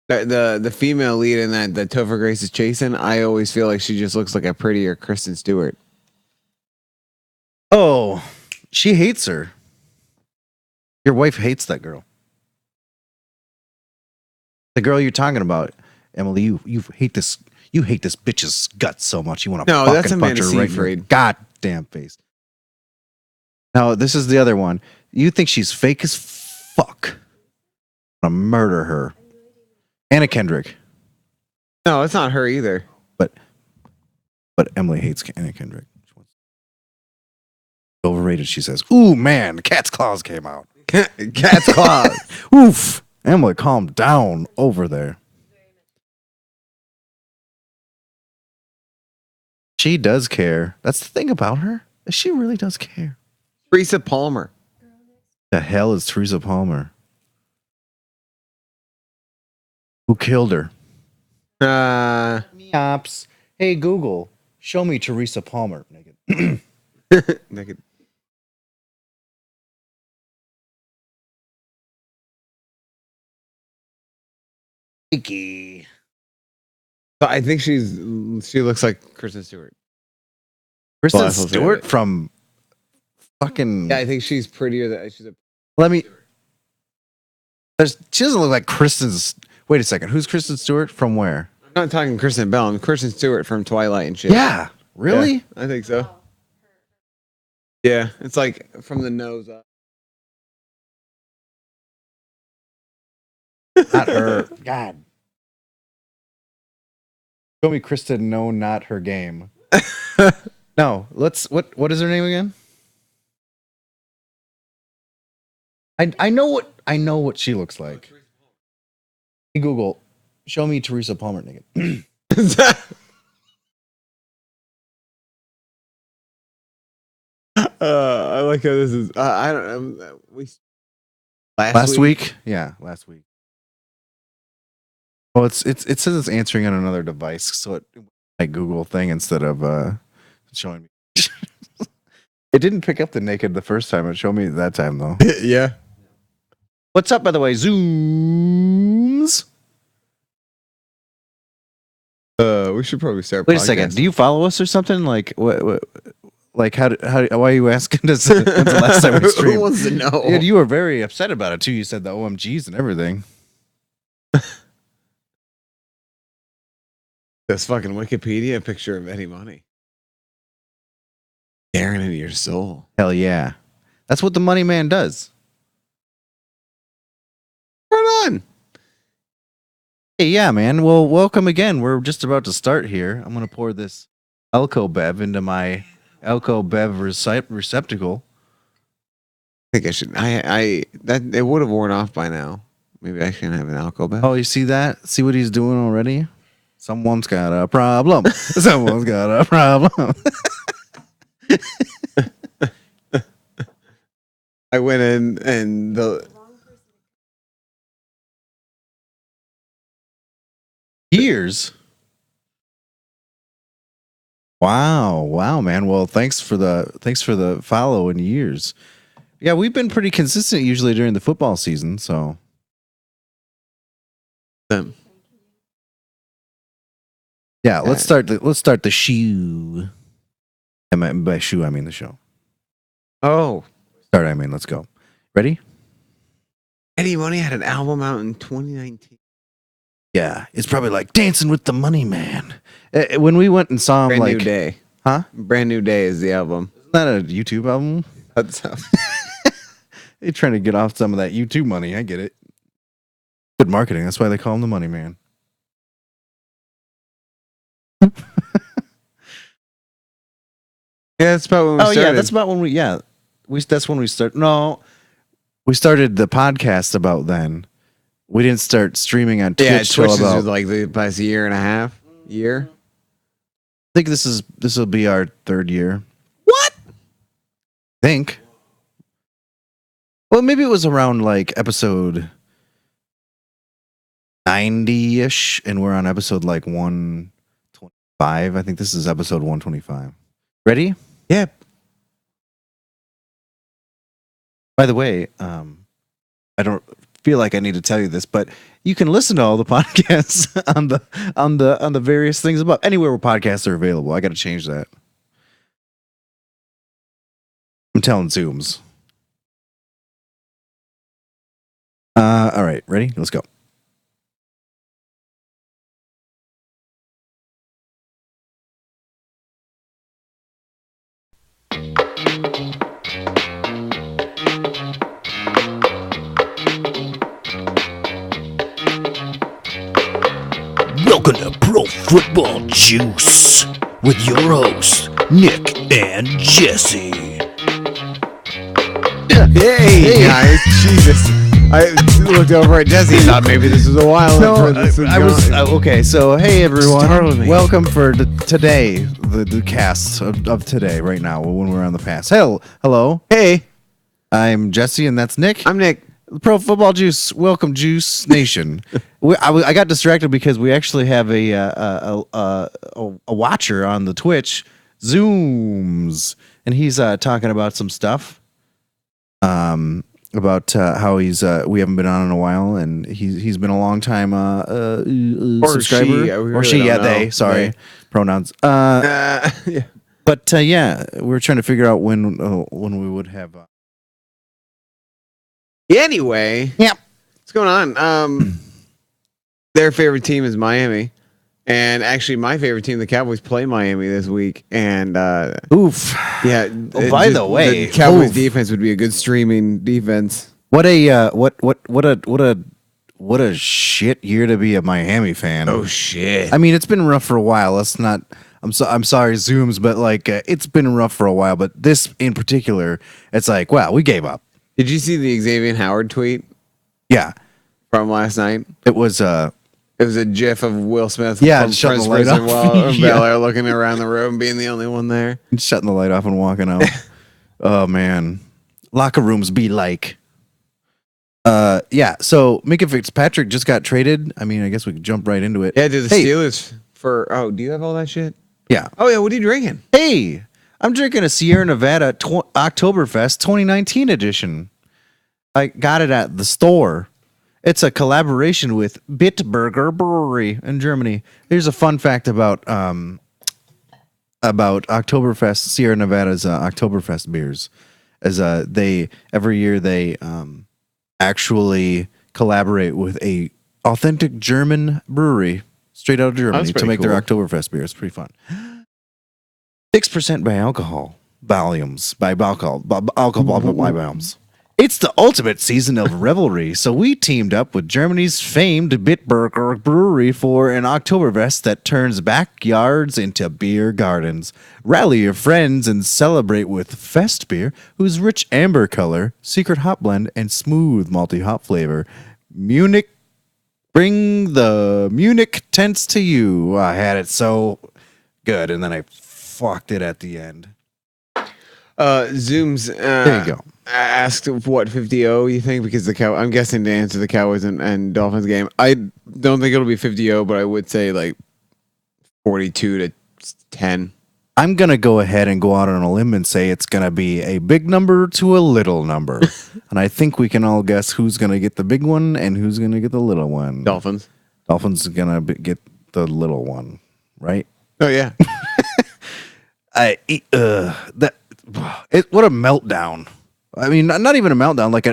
The female lead in that Topher Grace is chasing, I always feel like she just looks like a prettier Kristen Stewart. Oh, she hates her. Your wife hates that girl. The girl you're talking about, Emily. You hate this. You hate this bitch's guts so much. You want to No, fucking that's punch Amanda her right in your Seyfried. goddamn face. Now this is the other one. You think she's fake as fuck? I'm gonna murder her. Anna Kendrick. No, it's not her either. But Emily hates Anna Kendrick. Overrated, she says. Ooh, man, Cat's Claws came out. Cat's claws. Oof. Emily, calm down over there. She does care. That's the thing about her. She really does care. Teresa Palmer. The hell is Teresa Palmer? Who killed her? Meops. Hey, Google, show me Teresa Palmer. Naked. Icky. So I think she looks like Kristen Stewart. Kristen Well, I will say Stewart that. from fucking. Yeah, I think she's prettier than she's a. Let me. She doesn't look like Kristen's. Wait a second. Who's Kristen Stewart from where? I'm not talking Kristen Bell. I'm Kristen Stewart from Twilight and shit. Yeah. Really? Yeah, I think so. Yeah, it's like from the nose up. Not her. God. Show me Kristen. No, not her game. No. Let's. What is her name again? I know what she looks like. Hey, Google, show me Teresa Palmer naked. I like how this is. I don't know. Last week? Yeah, last week. Well, it says it's answering on another device, so it like Google thing instead of showing me. It didn't pick up the naked the first time. It showed me that time though. Yeah. What's up, by the way? Zooms. We should probably start. Wait a second. Do you follow us or something? Like what like how why are you asking us when's the last time we Who streamed? wants to know? Yeah, you were very upset about it too. You said the OMGs and everything. This fucking Wikipedia picture of Eddie Money. Staring into your soul. Hell yeah. That's what the money man does. Right on. Hey, yeah, man. Well, welcome again. We're just about to start here. I'm going to pour this Elko Bev into my Elko Bev receptacle. I think I should. I that it would have worn off by now. Maybe I shouldn't have an alcohol bath. Oh, you see that? See what he's doing already? Someone's got a problem. Someone's got a problem. I went in and the Years. Wow, man. Well, thanks for the follow in years. Yeah, we've been pretty consistent usually during the football season, so yeah, let's start the shoe. By shoe I mean the show. oh, Start I mean let's go. Ready? Eddie Money had an album out in 2019. Yeah, it's probably like Dancing with the Money Man. When we went and saw him, Brand like, New Day. huh? Brand New Day is the album. Isn't that a YouTube album? That's They're trying to get off some of that YouTube money. I get it. Good marketing. That's why they call him the Money Man. yeah, that's about when we started. Yeah, that's about when that's when we start. No, we started the podcast about then. We didn't start streaming on Twitch. Yeah, Twitch is about, like the past year and a half. Year. I think this will be our third year. What? I think. Well, maybe it was around like episode 90-ish, and we're on episode like 125. I think this is episode 125. Ready? Yep. By the way, I don't. feel like I need to tell you this, but you can listen to all the podcasts on the various things above. Anywhere where podcasts are available. I got to change that. I'm telling Zooms. All right, ready? Let's go. Welcome to Pro Football Juice with your hosts, Nick and Jesse. Hey guys, Jesus! I looked over at Jesse and thought maybe this was a while. I was okay. So hey everyone, Startled me. welcome for today, the cast of today right now when we're on the past. Hello, Hey, I'm Jesse and that's Nick. I'm Nick. Pro Football Juice, welcome Juice Nation. I got distracted because we actually have a watcher on the Twitch, Zooms, and he's talking about some stuff. About how he's we haven't been on in a while, and he's been a long time subscriber she, we or really she, don't yeah, know. they, sorry, They. pronouns. Yeah. But yeah, we're trying to figure out when we would have. Anyway, Yep. what's going on? Their favorite team is Miami, and actually, my favorite team, the Cowboys, play Miami this week. And Oof. yeah. Oh, by the way, the Cowboys oof. defense would be a good streaming defense. What a what a shit year to be a Miami fan. Oh shit! I mean, it's been rough for a while. Let's not. I'm sorry, Zooms, but like it's been rough for a while. But this in particular, it's like, wow, we gave up. Did you see the Xavier Howard tweet Yeah, from last night? it was. It was a GIF of Will Smith Yeah, from shutting Prince the light Prison off. while Yeah. Bel Air looking around the room, being the only one there. shutting the light off and walking out. Oh man, locker rooms be like. Yeah. So Minka Fitzpatrick just got traded. I mean, I guess we could jump right into it. Yeah, to the Hey. Steelers for. Oh, do you have all that shit? Yeah. Oh yeah, what are you drinking? Hey, I'm drinking a Sierra Nevada Oktoberfest 2019 edition. I got it at the store. It's a collaboration with Bitburger Brewery in Germany. Here's a fun fact about Oktoberfest, Sierra Nevada's Oktoberfest beers. As they every year they actually collaborate with a authentic German brewery straight out of Germany to pretty make their cool. Oktoberfest beer. It's pretty fun. 6% by alcohol volumes by alcohol volumes. It's the ultimate season of revelry, so we teamed up with Germany's famed Bitburger Brewery for an Oktoberfest that turns backyards into beer gardens. Rally your friends and celebrate with Fest beer, whose rich amber color, secret hop blend, and smooth malty hop flavor. Munich, bring the Munich tents to you. I had it so good, and then I fucked it at the end. Zooms. There you go. Asked what 50-0 you think, because I'm guessing to answer the Cowboys and Dolphins game. I don't think it'll be 50-0, but I would say like 42-10. I'm going to go ahead and go out on a limb and say it's going to be a big number to a little number. And I think we can all guess who's going to get the big one and who's going to get the little one. Dolphins. Dolphins going to get the little one, right? Oh yeah. What a meltdown. I mean, not even a meltdown, like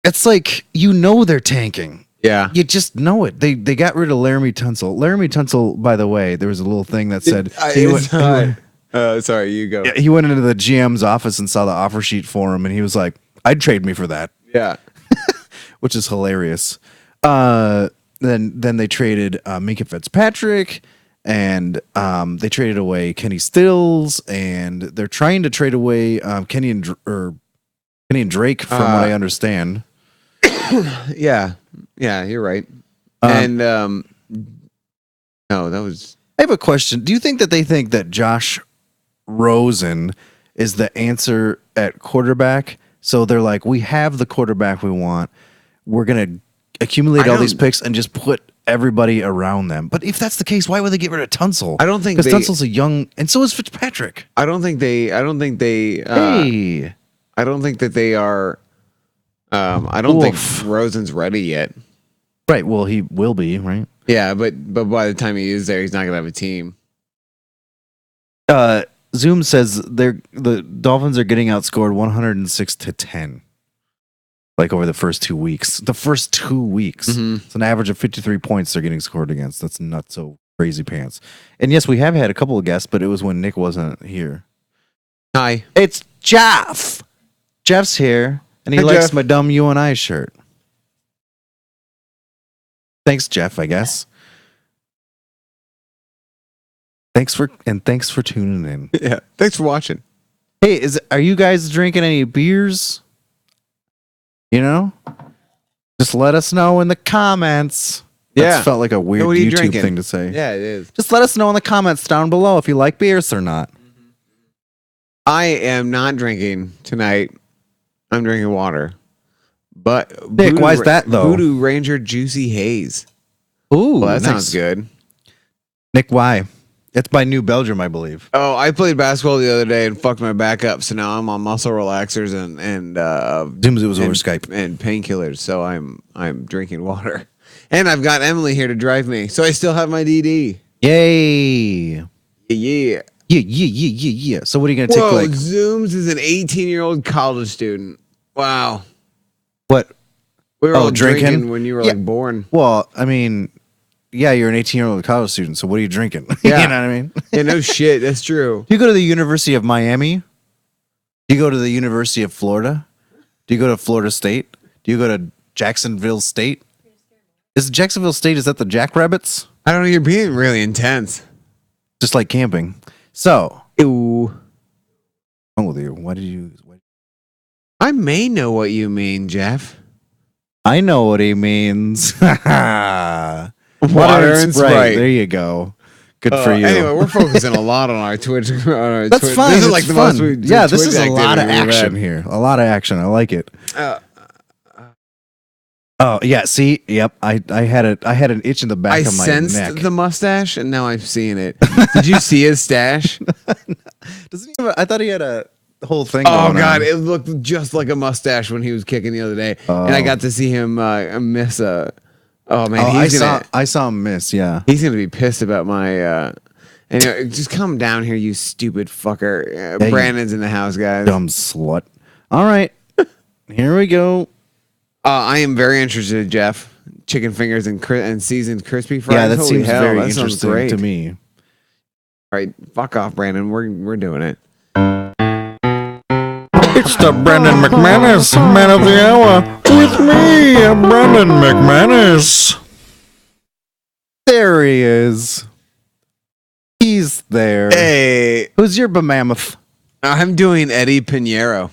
it's like, they're tanking. Yeah. You just know it. They got rid of Laramie Tunsil. Laramie Tunsil, by the way, there was a little thing that said Sorry, you go. he went into the GM's office and saw the offer sheet for him, and he was like, "I'd trade me for that," Yeah. which is hilarious. Then they traded Minka Fitzpatrick, and they traded away Kenny Stills, and they're trying to trade away Kenny and Drake, from what I understand. Yeah. Yeah, you're right. And no, that was. I have a question. Do you think that they think that Josh Rosen is the answer at quarterback? So they're like, we have the quarterback we want. We're going to accumulate all these picks and just put everybody around them. But if that's the case, why would they get rid of Tunsil? I don't think because Tunsil's a young, and so is Fitzpatrick. I don't think they. Hey, I don't think that they are I don't Oof. think Rosen's ready yet. Right. Well, he will be, right? Yeah, but by the time he is there, he's not gonna have a team. Zoom says the Dolphins are getting outscored 106-10. Like over the first 2 weeks. The first 2 weeks. Mhm. It's an average of 53 points they're getting scored against. That's not so crazy pants. And yes, we have had a couple of guests, but it was when Nick wasn't here. Hi. It's Jeff. Jeff's here, and he Hi, likes Jeff. my dumb you and I shirt. Thanks, Jeff, I guess. Thanks for tuning in. Yeah. Thanks for watching. Hey, are you guys drinking any beers? You know? Just let us know in the comments. Yeah. That felt like a weird what are you YouTube drinking? thing to say. Yeah, it is. Just let us know in the comments down below if you like beers or not. I am not drinking tonight. I'm drinking water. But Nick, why is that, though? Voodoo Ranger Juicy Haze. Ooh, Well, that nice. sounds good. Nick, why? It's by New Belgium, I believe. Oh, I played basketball the other day and fucked my back up, so now I'm on muscle relaxers and Zooms, it was over and- Skype. and painkillers. So I'm drinking water, and I've got Emily here to drive me. So I still have my DD. Yay. Yeah. Yeah. So what are you going to take? Whoa, Like, Zooms is an 18-year-old college student. Wow. what? We were Oh, all drinking drinking? when you were Yeah. like born. Well, I mean, yeah, you're an 18-year-old college student, so what are you drinking? Yeah. You know what I mean? Yeah, no shit. That's true. Do you go to the University of Miami? Do you go to the University of Florida? Do you go to Florida State? Do you go to Jacksonville State? Is Jacksonville State, is that the Jackrabbits? I don't know. You're being really intense. Just like camping. So, Ew. what's wrong with you? Why did you... I may know what you mean, Jeff. I know what he means. Water and Sprite. Sprite. There you go. Good for you. Anyway, we're focusing a lot on our Twitch. On our That's Twitch. fine. This is It's like the fun. most we Yeah, this Twitch is a lot of activity we've action had. here. A lot of action. I like it. Uh, Oh yeah, see, yep. I had an itch in the back I of my sensed neck. the mustache, and now I'm seeing it. Did you see his stash? Doesn't he have I thought he had a whole thing. Oh going god, on. it looked just like a mustache when he was kicking the other day, and I got to see him miss a. Oh man, I saw him miss. Yeah. he's gonna be pissed about my. Anyway, just come down here, you stupid fucker. you Brandon's in the house, guys. Dumb slut. All right, here we go. I am very interested, Jeff. Chicken fingers and seasoned crispy fries. Yeah, that Holy seems hell, very that sounds interesting great. to me. All right, fuck off, Brandon. We're doing it. It's the Brandon McManus Man of the Hour with me, Brandon McManus. There he is. He's there. Hey, Who's your mammoth? I'm doing Eddie Pinheiro.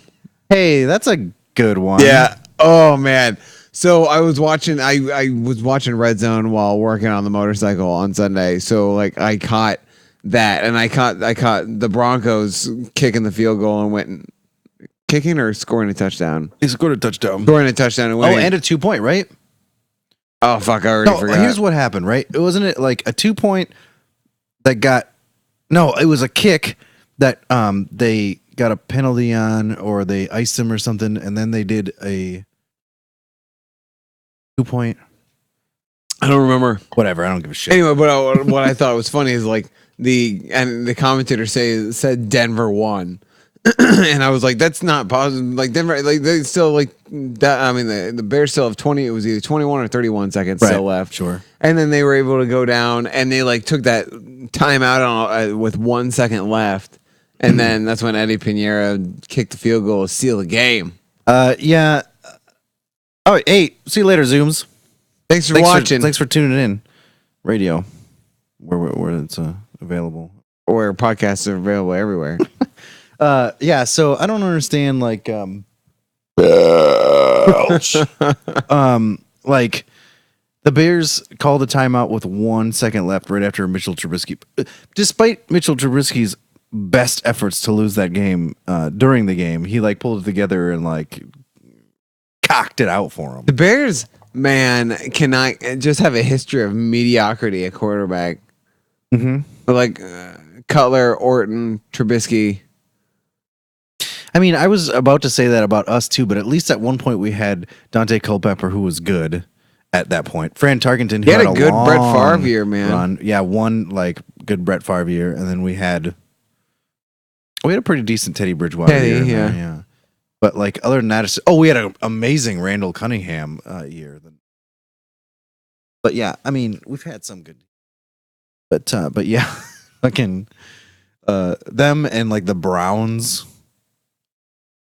Hey, that's a good one. Yeah. Oh man. So I was watching. I was watching Red Zone while working on the motorcycle on Sunday. So like I caught that, and I caught the Broncos kicking the field goal and went kicking or scoring a touchdown. He scored a touchdown. Scoring a touchdown and Oh, winning. and a 2-point, right? Oh fuck! I already No, forgot. here's what happened, right? It wasn't it like a 2-point that got no, it was a kick that they got a penalty on or they iced him or something, and then they did a 2-point. I don't remember. Whatever, I don't give a shit. Anyway, but what I thought was funny is like the commentator said Denver won. And I was like, that's not positive. Like Denver, like they still like that. I mean, the Bears still have 20. It was either 21 or 31 seconds still left. Sure. And then they were able to go down, and they like took that timeout on with 1 second left, and then that's when Eddie Pinheiro kicked the field goal to seal the game. Yeah. Oh, hey, see you later, Zooms. Thanks for watching. Thanks for tuning in. Radio, where it's available. Where podcasts are available everywhere. Yeah, so I don't understand like like the Bears called a timeout with 1 second left right after Mitchell Trubisky. Despite Mitchell Trubisky's best efforts to lose that game during the game, he like pulled it together and like cocked it out for him. The Bears, man, cannot just have a history of mediocrity at quarterback. Mm-hmm. Like Cutler, Orton, Trubisky. I mean, I was about to say that about us too, but at least at one point we had Dante Culpepper, who was good at that point. Fran Tarkenton, who He had had a good Brett long Favre year, man. run. Yeah, one like good Brett Favre year, and then we had a pretty decent Teddy Bridgewater Teddy, year. in yeah. there, yeah. But like other than that, we had an amazing Randall Cunningham year. But yeah, I mean, we've had some good. But yeah, fucking them and like the Browns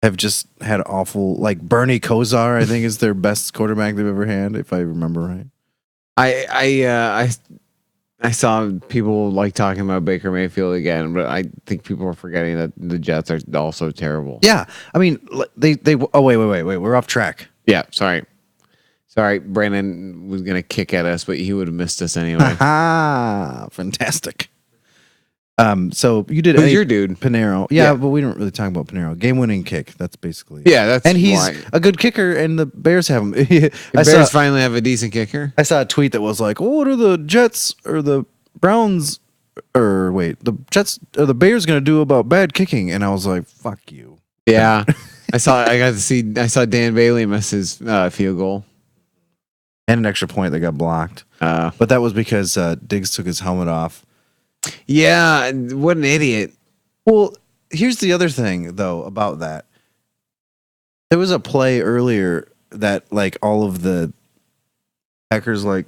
have just had awful. Like Bernie Kosar, I think is their best quarterback they've ever had, if I remember right. I saw people like talking about Baker Mayfield again, but I think people are forgetting that the Jets are also terrible. Yeah, I mean they. Oh wait, we're off track. Yeah, sorry, Brandon was gonna kick at us, but he would have missed us anyway. Ah, fantastic. So you did Who's your dude? Panero. Yeah, but we don't really talk about Panero. Game-winning kick. That's basically. Yeah, that's and he's why. a good kicker, and the Bears have him. The Bears finally have a decent kicker. I saw a tweet that was like, "Oh, what are the Jets or the Browns or wait, the Jets or the Bears going to do about bad kicking?" And I was like, "Fuck you." Yeah, I saw Dan Bailey miss his field goal and an extra point that got blocked. But that was because Diggs took his helmet off. Yeah, what an idiot. Well, here's the other thing though about that. There was a play earlier that like all of the Packers like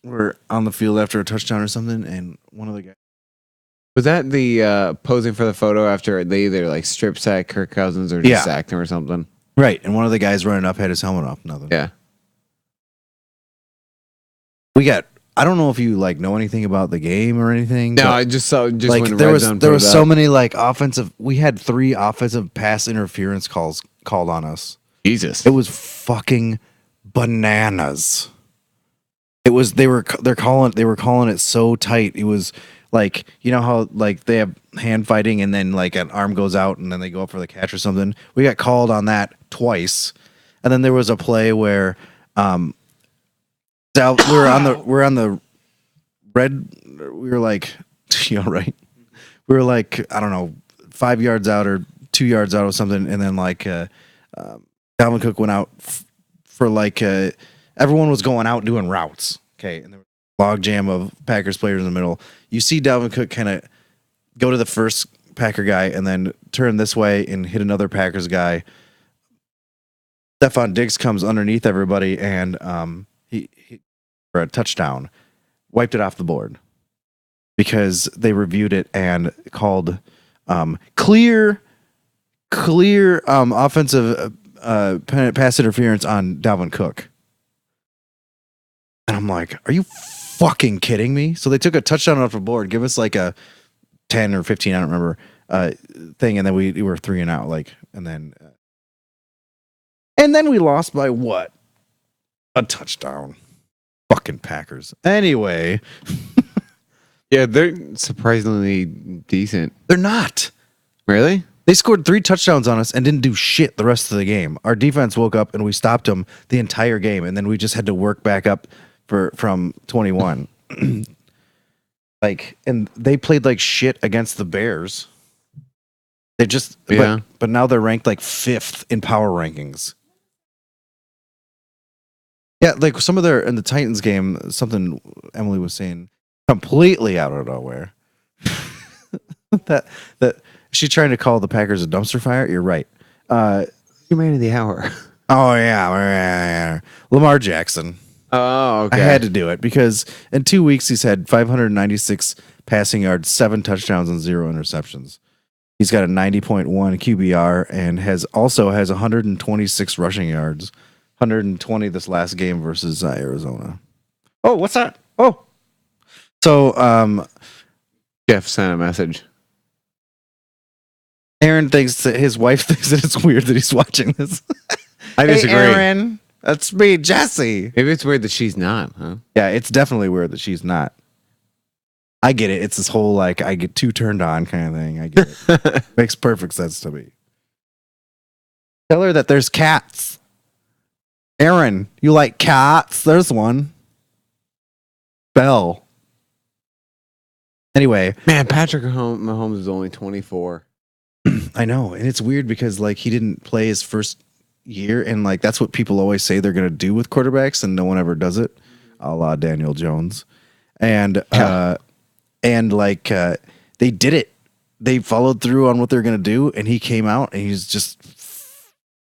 were on the field after a touchdown or something, and one of the guys Was that the posing for the photo after they either like strip sack Kirk Cousins or just sacked him or something? Right, and one of the guys running up had his helmet off. Nothing. Yeah. I don't know if you like know anything about the game or anything. No, I just saw like when there Red was Zone there put was it so up. many like offensive. We had 3 offensive pass interference calls called on us. Jesus. It was fucking bananas. It was they were calling it so tight. It was like, you know how like they have hand fighting and then like an arm goes out and then they go up for the catch or something. We got called on that twice, and then there was a play where we're on the red. We were like, you know, right? We were like, I don't know, 5 yards out or 2 yards out or something, and then like Dalvin Cook went out for like everyone was going out doing routes. Okay, and there was a log jam of Packers players in the middle. You see Dalvin Cook kind of go to the first Packer guy and then turn this way and hit another Packers guy. Stephon Diggs comes underneath everybody and he for a touchdown, wiped it off the board because they reviewed it and called clear offensive pass interference on Dalvin Cook. And I'm like, are you fucking kidding me? So they took a touchdown off the board, give us like a 10 or 15, I don't remember, thing, and then we were 3 and out, like, and then we lost by what? A touchdown. Fucking Packers. Anyway. Yeah, they're surprisingly decent. They're not. Really? They scored 3 touchdowns on us and didn't do shit the rest of the game. Our defense woke up and we stopped them the entire game, and then we just had to work back up from 21. Like, and they played like shit against the Bears. They just, but now they're ranked like 5th in power rankings. Yeah, like some of in the Titans game, something Emily was saying, completely out of nowhere. that she's trying to call the Packers a dumpster fire. You're right. You made it the hour. Oh yeah, Lamar Jackson. Oh, okay. I had to do it because in 2 weeks he's had 596 passing yards, 7 touchdowns, and 0 interceptions. He's got a 90.1 QBR and has 126 rushing yards, 120 this last game versus Arizona. Oh, what's that? Oh, so Jeff sent a message. Aaron thinks that his wife thinks that it's weird that he's watching this. I disagree. Hey, Aaron, that's me, Jesse. Maybe it's weird that she's not, huh? Yeah, it's definitely weird that she's not. I get it. It's this whole like I get too turned on kind of thing. I get it. Makes perfect sense to me. Tell her that there's cats. Aaron, you like cats? There's one. Belle. Anyway, Man, Patrick Mahomes is only 24. I know, and it's weird because like he didn't play his first year, and like that's what people always say they're gonna do with quarterbacks, and no one ever does it, a la Daniel Jones, and Yeah. they did it. They followed through on what they're gonna do, and he came out and he's just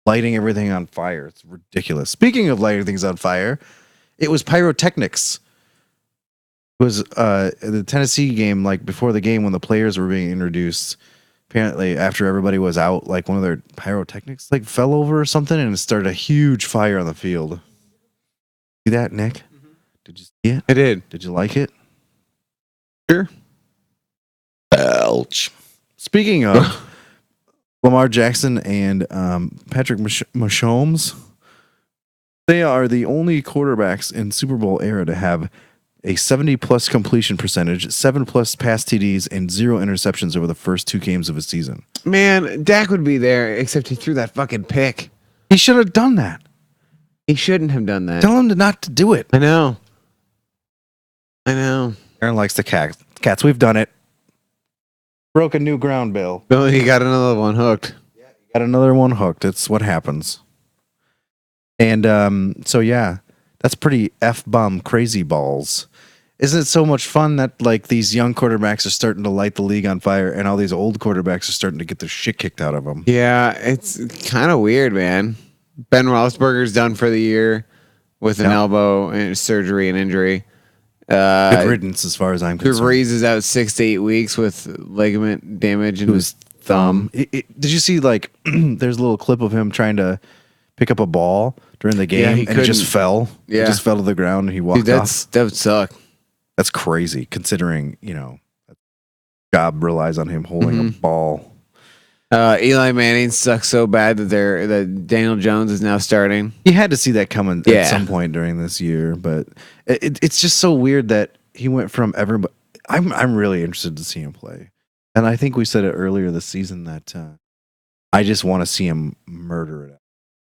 lighting everything on fire. It's ridiculous. Speaking of lighting things on fire, it was pyrotechnics. It was the Tennessee game, like before the game when the players were being introduced. Apparently, after everybody was out, like one of their pyrotechnics like fell over or something, and it started a huge fire on the field. See that, Nick? Did you see it? I did. Did you like it? Sure. Belch. Speaking of Lamar Jackson and Patrick Mahomes, they are the only quarterbacks in Super Bowl era to have a 70-plus completion percentage, 7-plus pass TDs, and 0 interceptions over the first 2 games of a season. Man, Dak would be there, except he threw that fucking pick. He should have done that. He shouldn't have done that. Tell him not to do it. I know. Aaron likes the cats. We've done it. Broken new ground, Bill. Bill, he got another one hooked. Got another one hooked. It's what happens. And so yeah, that's pretty F-bomb crazy balls. Isn't it so much fun that like these young quarterbacks are starting to light the league on fire, and all these old quarterbacks are starting to get their shit kicked out of them? Yeah, it's kind of weird, man. Ben Roethlisberger's done for the year with an elbow and surgery and injury. Good riddance, as far as I'm Drew concerned. Brees is out 6 to 8 weeks with ligament damage in his thumb. Did you see like there's a little clip of him trying to pick up a ball during the game, Yeah, he and it just couldn't. fell. Yeah. It just fell to the ground, and he walked Dude, off. that would suck. That's crazy, considering that job relies on him holding a ball. Eli Manning sucks so bad that Daniel Jones is now starting. You had to see that coming Yeah. at some point during this year, but it's just so weird that he went from everybody. I'm really interested to see him play, and I think we said it earlier this season that I just want to see him murder it.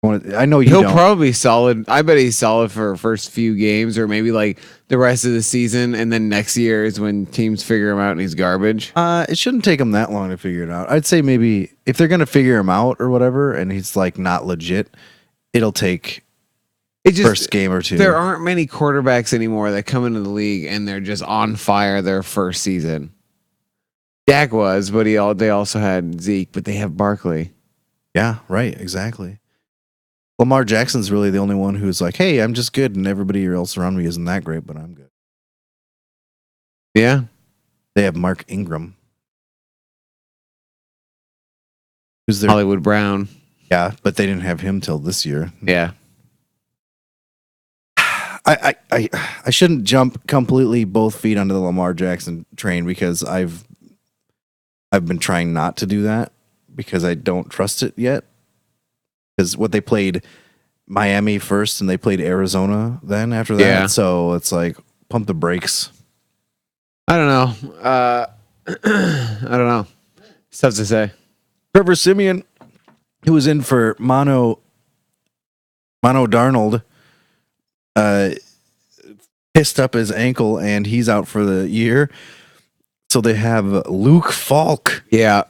I know you He'll don't. probably be solid. I bet he's solid for first few games or maybe like the rest of the season. And then next year is when teams figure him out and he's garbage. It shouldn't take him that long to figure it out. I'd say maybe if they're gonna figure him out or whatever, and he's like not legit, it'll take It just, first game or two. There aren't many quarterbacks anymore that come into the league and they're just on fire their first season. Dak was, but they also had Zeke, but they have Barkley. Yeah, right, exactly. Lamar Jackson's really the only one who's like, hey, I'm just good, and everybody else around me isn't that great, but I'm good. Yeah. They have Mark Ingram. Who's their Hollywood Brown. Yeah, but they didn't have him till this year. Yeah. I shouldn't jump completely both feet onto the Lamar Jackson train because I've been trying not to do that because I don't trust it yet. Because what they played Miami first and they played Arizona then after that. Yeah. So it's like pump the brakes. I don't know. I don't know. It's tough to say. Trevor Simeon, who was in for Mono Darnold, pissed up his ankle and he's out for the year. So they have Luke Falk. Yeah.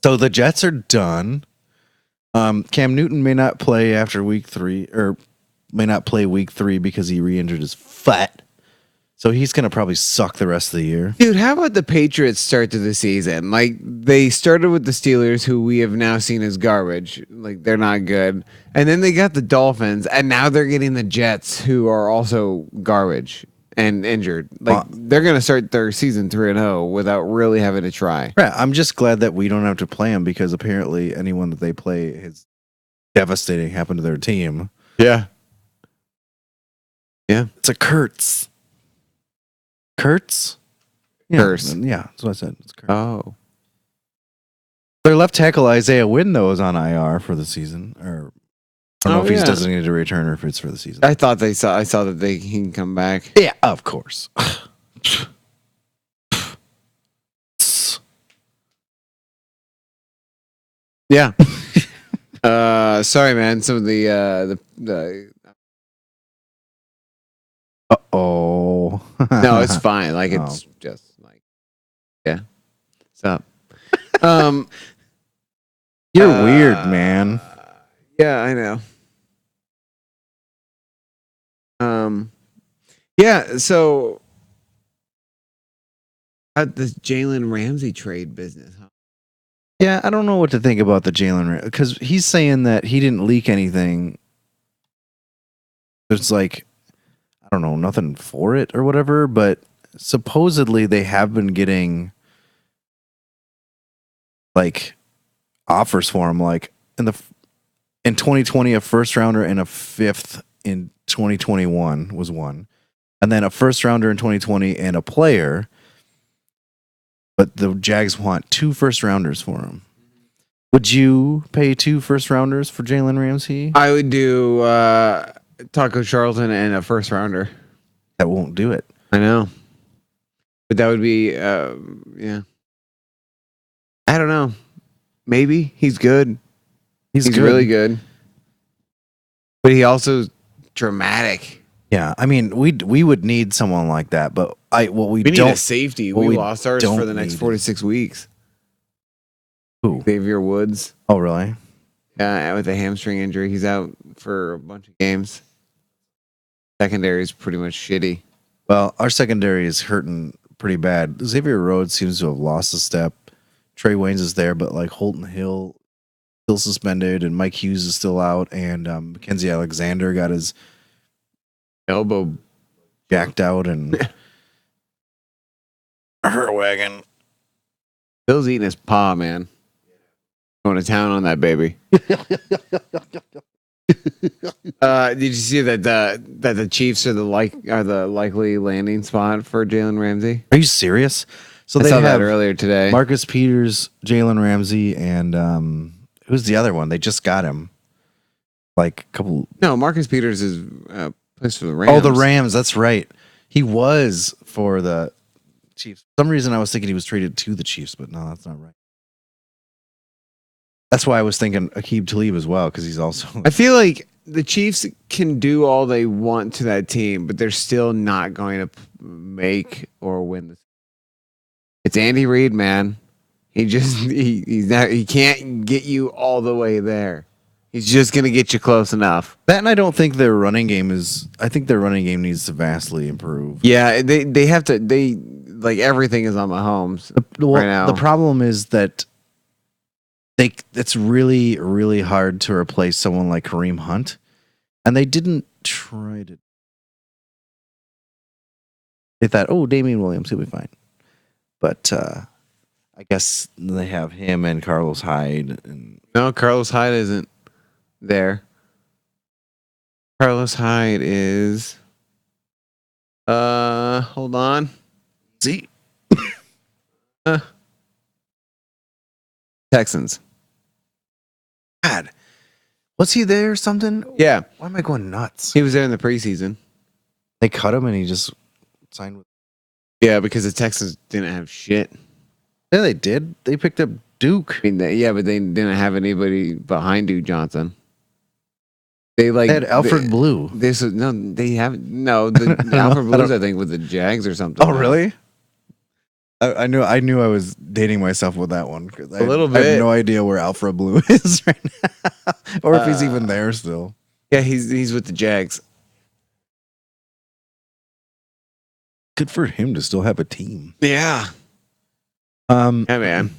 So the Jets are done. Cam Newton may not play after week 3 or may not play week 3 because he re-injured his foot. So he's going to probably suck the rest of the year. Dude, how about the Patriots start to the season? Like, they started with the Steelers, who we have now seen as garbage. Like, they're not good. And then they got the Dolphins, and now they're getting the Jets, who are also garbage and injured. Like, they're going to start their season 3-0 without really having to try. Right. I'm just glad that we don't have to play them because apparently anyone that they play is devastating happened to their team. Yeah. Yeah. It's a Kurtz. Kurtz? Curse. Yeah, that's what I said. It's Kurtz. Oh. Their left tackle Isaiah Wynn, though, is on IR for the season. Or I don't know if he's designated to return or if it's for the season. I saw that he can come back. Yeah, of course. Yeah. Sorry, man. Some of the Uh-oh. no, it's fine. Like, it's just like, yeah. What's up? You're weird, man. Yeah, I know. Yeah. So, the Jalen Ramsey trade business. Huh? Yeah, I don't know what to think about the Jalen because he's saying that he didn't leak anything. There's like, I don't know, nothing for it or whatever, but supposedly they have been getting like offers for him, like in 2020 a first rounder and a fifth in 2021 was one, and then a first rounder in 2020 and a player. But the Jags want 2 first rounders for him. Would you pay 2 first rounders for Jalen Ramsey? I would do Taco Charlton and a first rounder. That won't do it. I know, but that would be yeah. I don't know. Maybe he's good. He's good. really good, but he also dramatic. Yeah, I mean, we would need someone like that, but we need don't a safety. what We we lost ours don't for the next need 46 weeks. Who? Xavier Woods. Oh, really? Yeah, with a hamstring injury, he's out for a bunch of games. Secondary is pretty much shitty. Well, our secondary is hurting pretty bad. Xavier Rhodes seems to have lost a step. Trey Waynes is there, but like Holton Hill still suspended, and Mike Hughes is still out, and Mackenzie Alexander got his Elbow jacked out, and her wagon. Bill's eating his paw, man. Going to town on that baby. Did you see that the Chiefs are the likely landing spot for Jalen Ramsey? Are you serious? So I they saw have that earlier today. Marcus Peters, Jalen Ramsey, and who's the other one? They just got him. Like a couple. No, Marcus Peters is plays for the Rams. Oh, the Rams. That's right. He was for the Chiefs. For some reason, I was thinking he was traded to the Chiefs, but no, that's not right. That's why I was thinking Aqib Talib as well, because he's also. I feel like the Chiefs can do all they want to that team, but they're still not going to make or win this. It's Andy Reid, man. He can't get you all the way there. He's just gonna get you close enough. That, and I don't think their running game is. I think their running game needs to vastly improve. Yeah, they have to. They like everything is on Mahomes right now. The problem is that it's really, really hard to replace someone like Kareem Hunt, and they didn't try to. They thought, oh, Damian Williams, he'll be fine, but I guess they have him and Carlos Hyde. And No, Carlos Hyde isn't there. Carlos Hyde is. Hold on. see, Texans. God, was he there or something? Yeah, Why am I going nuts? he was there in the preseason. They cut him and he just signed with. Yeah, because the Texans didn't have shit. Yeah, they did. They picked up Duke. I mean, but they didn't have anybody behind Duke Johnson. They They had Alfred Blue. They haven't. No, the Alfred Blues, I think, with the Jags or something. Oh, really? I knew I was dating myself with that one because A little I bit. have no idea where Alfred Blue is right now, or if he's even there still. Yeah, he's with the Jags. Good for him to still have a team. Yeah, yeah, man.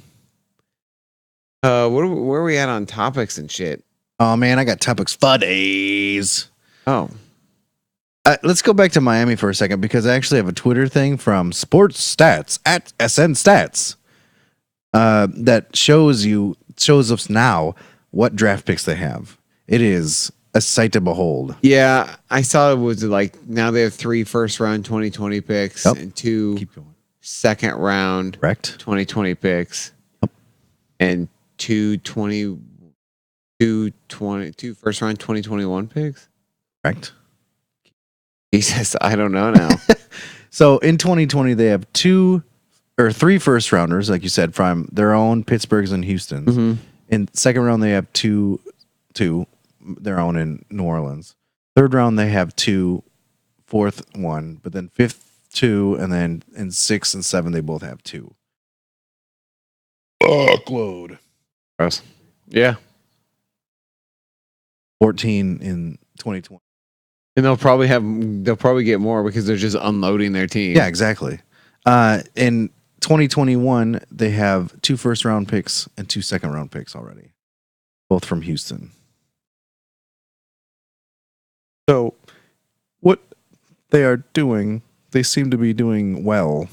Where are we at on topics and shit? Oh man, I got topics for days. Oh, Let's go back to Miami for a second because I actually have a Twitter thing from Sports Stats at SN Stats that shows us now what draft picks they have. It is a sight to behold. yeah. I saw it was like now they have 3 first-round 2020 picks Yep. and 2 Keep going. second-round Correct. 2020 picks Yep. and 2 first-round 2021 picks. Correct. Jesus, I don't know now. So in 2020, they have 2 or 3 first rounders, like you said, from their own Pittsburghs and Houston's. Mm-hmm. In second round, they have two their own in New Orleans. Third round, they have 2, fourth 1, but then fifth 2, and then in 6 and 7, they both have 2. Fuckload. Gross. Yeah. 14 in 2020. And they'll probably get more because they're just unloading their team. Yeah, exactly. In 2021, they have 2 first-round picks and 2 second-round picks already, both from Houston. So, what they are doing, they seem to be doing well.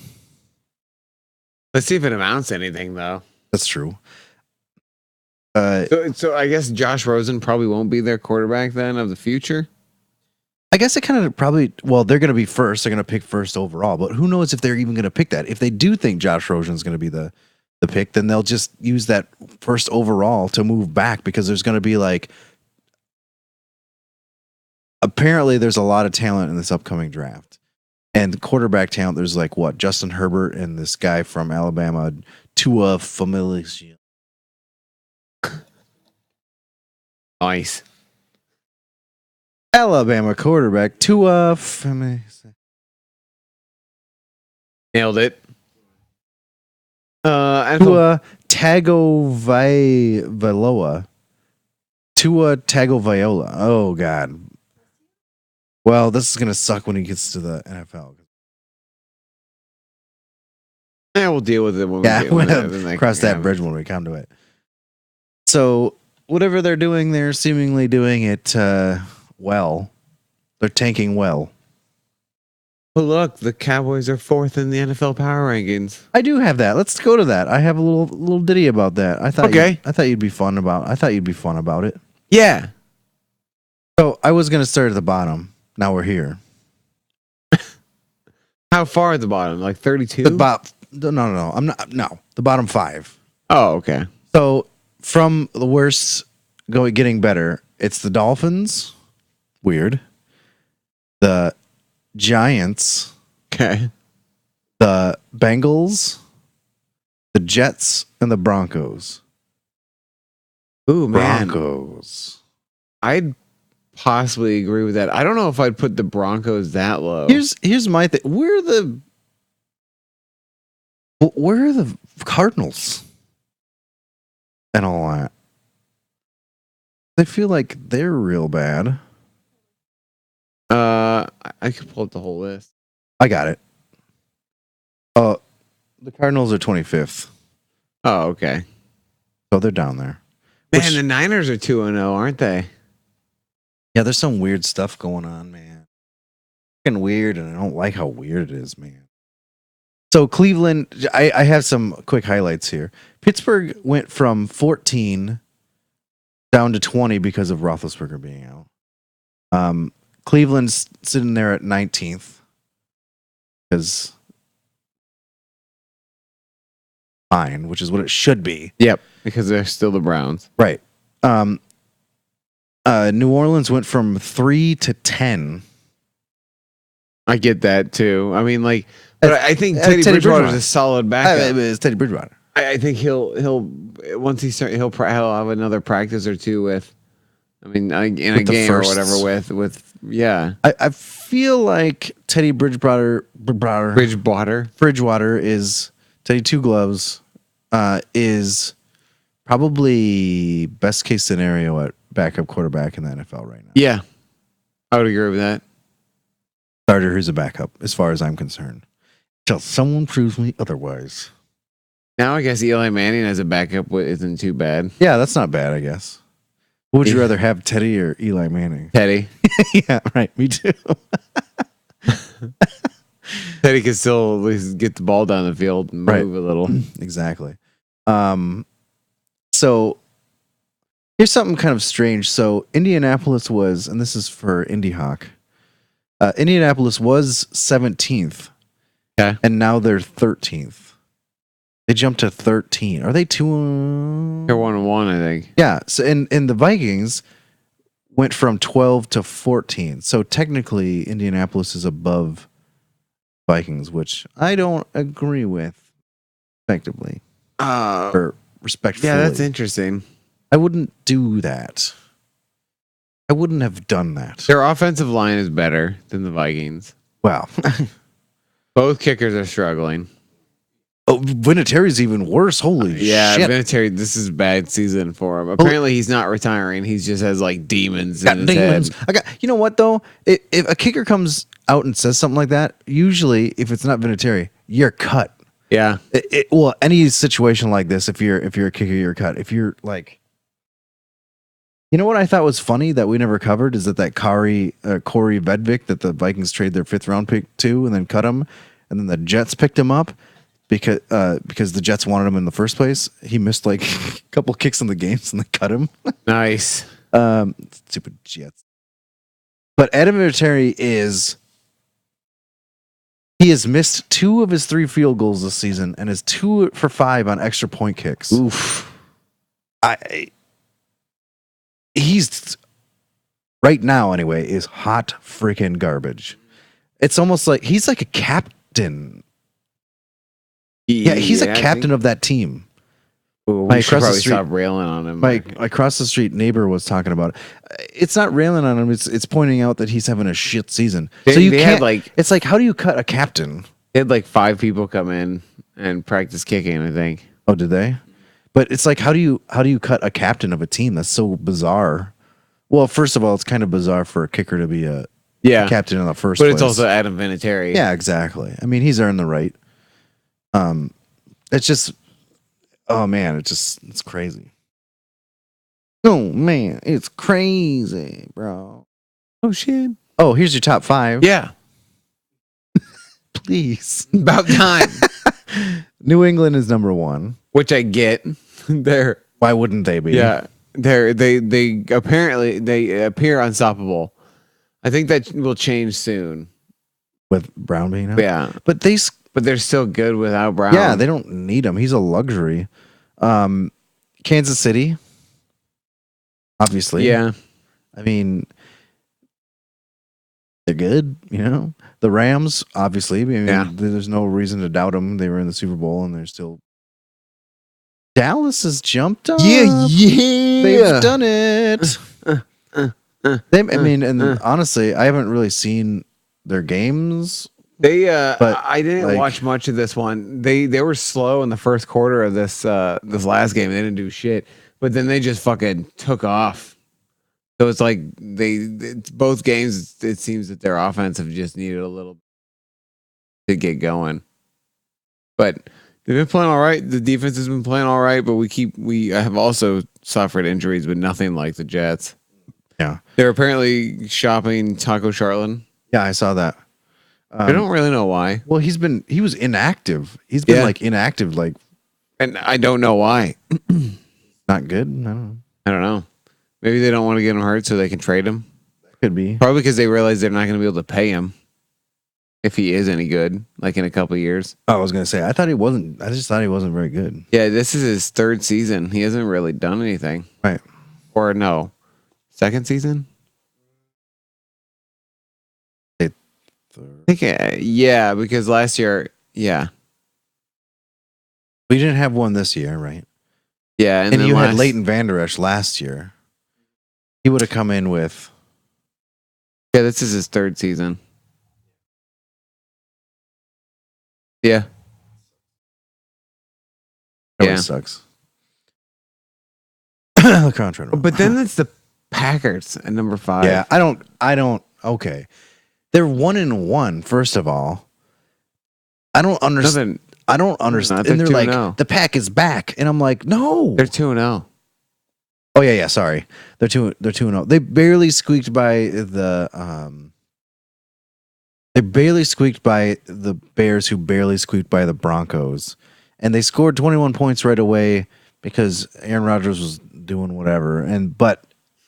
Let's see if it amounts to anything, though. That's true. So I guess Josh Rosen probably won't be their quarterback then of the future. I guess it kind of probably, well, they're going to be first. They're going to pick first overall, but who knows if they're even going to pick that. If they do think Josh Rosen's going to be the pick, then they'll just use that first overall to move back because there's going to be like, apparently there's a lot of talent in this upcoming draft. And quarterback talent, there's like what, Justin Herbert and this guy from Alabama, Tua Familia. Nice. Alabama quarterback Tua Familia. Nailed it. Tua Tagovailoa. Tua Tagovailoa. Oh God. Well, this is gonna suck when he gets to the NFL. Yeah, we'll deal with it when we'll cross that bridge when we come to it. So whatever they're doing, they're seemingly doing it well. They're tanking well. Oh, look, the Cowboys are 4th in the NFL power rankings. I do have that. Let's go to that. I have a little ditty about that. I thought you'd be fun about it. Yeah. So I was gonna start at the bottom. Now we're here. How far at the bottom? Like 32? No. I'm not. No, the bottom 5. Oh, okay. So from the worst getting better, it's the Dolphins. Weird. The Giants. Okay. The Bengals. The Jets and the Broncos. Ooh, man. Broncos. I'd possibly agree with that. I don't know if I'd put the Broncos that low. Here's my thing. Where are the Cardinals? And all that. I feel like they're real bad. I could pull up the whole list. I got it. The Cardinals are 25th. Oh, okay. So they're down there. Man, the Niners are 2-0, aren't they? Yeah, there's some weird stuff going on, man. Fucking weird, and I don't like how weird it is, man. So Cleveland, I have some quick highlights here. Pittsburgh went from 14 down to 20 because of Roethlisberger being out. Cleveland's sitting there at 19th because fine, which is what it should be. Yep, because they're still the Browns. Right. New Orleans went from 3 to 10. I get that too. I mean, like, but I think Teddy Bridgewater is a solid backup. It's Teddy Bridgewater. I think he'll once he start he'll have another practice or two with. I mean, in a game or whatever with yeah. I feel like Teddy Bridgewater is Teddy Two Gloves is probably best case scenario at backup quarterback in the NFL right now. Yeah, I would agree with that. Starter who's a backup, as far as I'm concerned. Till someone proves me otherwise. Now I guess Eli Manning as a backup isn't too bad. Yeah, that's not bad, I guess. Would you rather have Teddy or Eli Manning? Teddy. Yeah, right. Me too. Teddy can still at least get the ball down the field and move a little. Exactly. So here's something kind of strange. So Indianapolis was, and this is for Indy Hawk. Indianapolis was 17th. Okay. And now they're 13th. They jumped to 13. Are they 2? They're 1-1, I think. Yeah. So in the Vikings went from 12 to 14. So technically Indianapolis is above Vikings, which I don't agree with effectively. Or respectfully. Yeah, that's interesting. I wouldn't do that. I wouldn't have done that. Their offensive line is better than the Vikings. Wow. Both kickers are struggling. Oh, Vinatieri's even worse. Holy Yeah, shit. Vinatieri, this is a bad season for him. Apparently, he's not retiring. He just has like demons in Got his demons. head. You know what though? If a kicker comes out and says something like that, usually if it's not Vinatieri, you're cut. Yeah, Well, any situation like this, if you're a kicker, you're cut. If you're like, you know what I thought was funny that we never covered is that Corey Vedvik that the Vikings trade their 5th round pick to and then cut him, and then the Jets picked him up because the Jets wanted him in the first place. He missed like a couple kicks in the games and they cut him. nice. Stupid Jets. But Adam Vinatieri he has missed 2 of his 3 field goals this season and is 2 for 5 on extra point kicks. Oof. He's right now anyway is hot freaking garbage. It's almost like he's like a captain. Yeah, he's a captain of that team. We should probably stop railing on him. My across the street neighbor was talking about it. It's not railing on him. It's pointing out that he's having a shit season. So you can't it's like, how do you cut a captain? They had like 5 people come in and practice kicking, I think. Oh, did they? But it's like, how do you cut a captain of a team? That's so bizarre. Well, first of all, it's kind of bizarre for a kicker to be a captain in the first place. But it's also Adam Vinatieri. Yeah, exactly. I mean, he's earned the right. It's just, oh man, it's crazy. Oh man, it's crazy, bro. Oh shit. Oh, here's your top 5. Yeah. Please. About time. New England is number 1. Which I get. They're Why wouldn't they be? yeah. They apparently they appear unstoppable. I think that will change soon. With Brown being out? Yeah. But But they're still good without Brown. yeah, they don't need him. He's a luxury. Kansas City, obviously. Yeah. I mean, they're good, you know. The Rams, obviously. I mean, Yeah. there's no reason to doubt them. They were in the Super Bowl, and they're still. Dallas has jumped up. Yeah. They've done it. I mean, and honestly, I haven't really seen their games. They But, I didn't like- watch much of this one. They were slow in the first quarter of this last game. They didn't do shit. But then they just fucking took off. So it's like both games it seems that their offense have just needed a little to get going. But they've been playing all right. The defense has been playing all right, but we have also suffered injuries, but nothing like the Jets. Yeah. They're apparently shopping Taco Charlton. Yeah, I saw that. I don't really know why. Well, he was inactive. He's been Yeah. like inactive, like And I don't know why. not good. I don't know. I don't know. Maybe they don't want to get him hurt so they can trade him. Could be. Probably because they realize they're not going to be able to pay him if he is any good, like in a couple of years. I was gonna say I thought he wasn't. I just thought he wasn't very good. Yeah, this is his 3rd season. He hasn't really done anything. Right. Or no, 2nd season? I think, yeah, because last year, yeah. We didn't have one this year, right? Yeah. And then you had last- Leighton Vander Esch last year. He would have come in with. Yeah, this is his 3rd season. Yeah. That Yeah. always sucks. The contract. But then it's the Packers at number 5. Yeah, I don't. Okay, they're 1-1. First of all, I don't understand. Nothing. I don't understand. they're And they're 2-0. like, the pack is back, and I'm like, no. They're 2-0. Oh yeah. Sorry, they're 2-0. They barely squeaked by the. They barely squeaked by the Bears, who barely squeaked by the Broncos, and they scored 21 points right away because Aaron Rodgers was doing whatever. But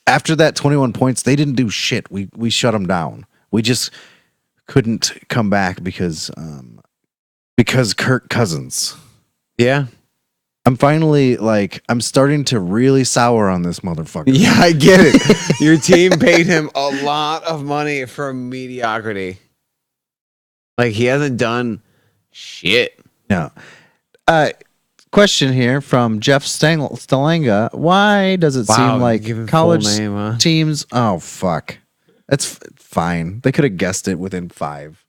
after that 21 points, they didn't do shit. We shut them down. We just couldn't come back because Kirk Cousins. Yeah. I'm finally I'm starting to really sour on this motherfucker. Yeah, I get it. Your team paid him a lot of money for mediocrity. Like, he hasn't done shit. No. Question here from Jeff Stalanga. Why does it seem like give him college full name, huh? teams? Oh, fuck. That's fine. They could have guessed it within 5.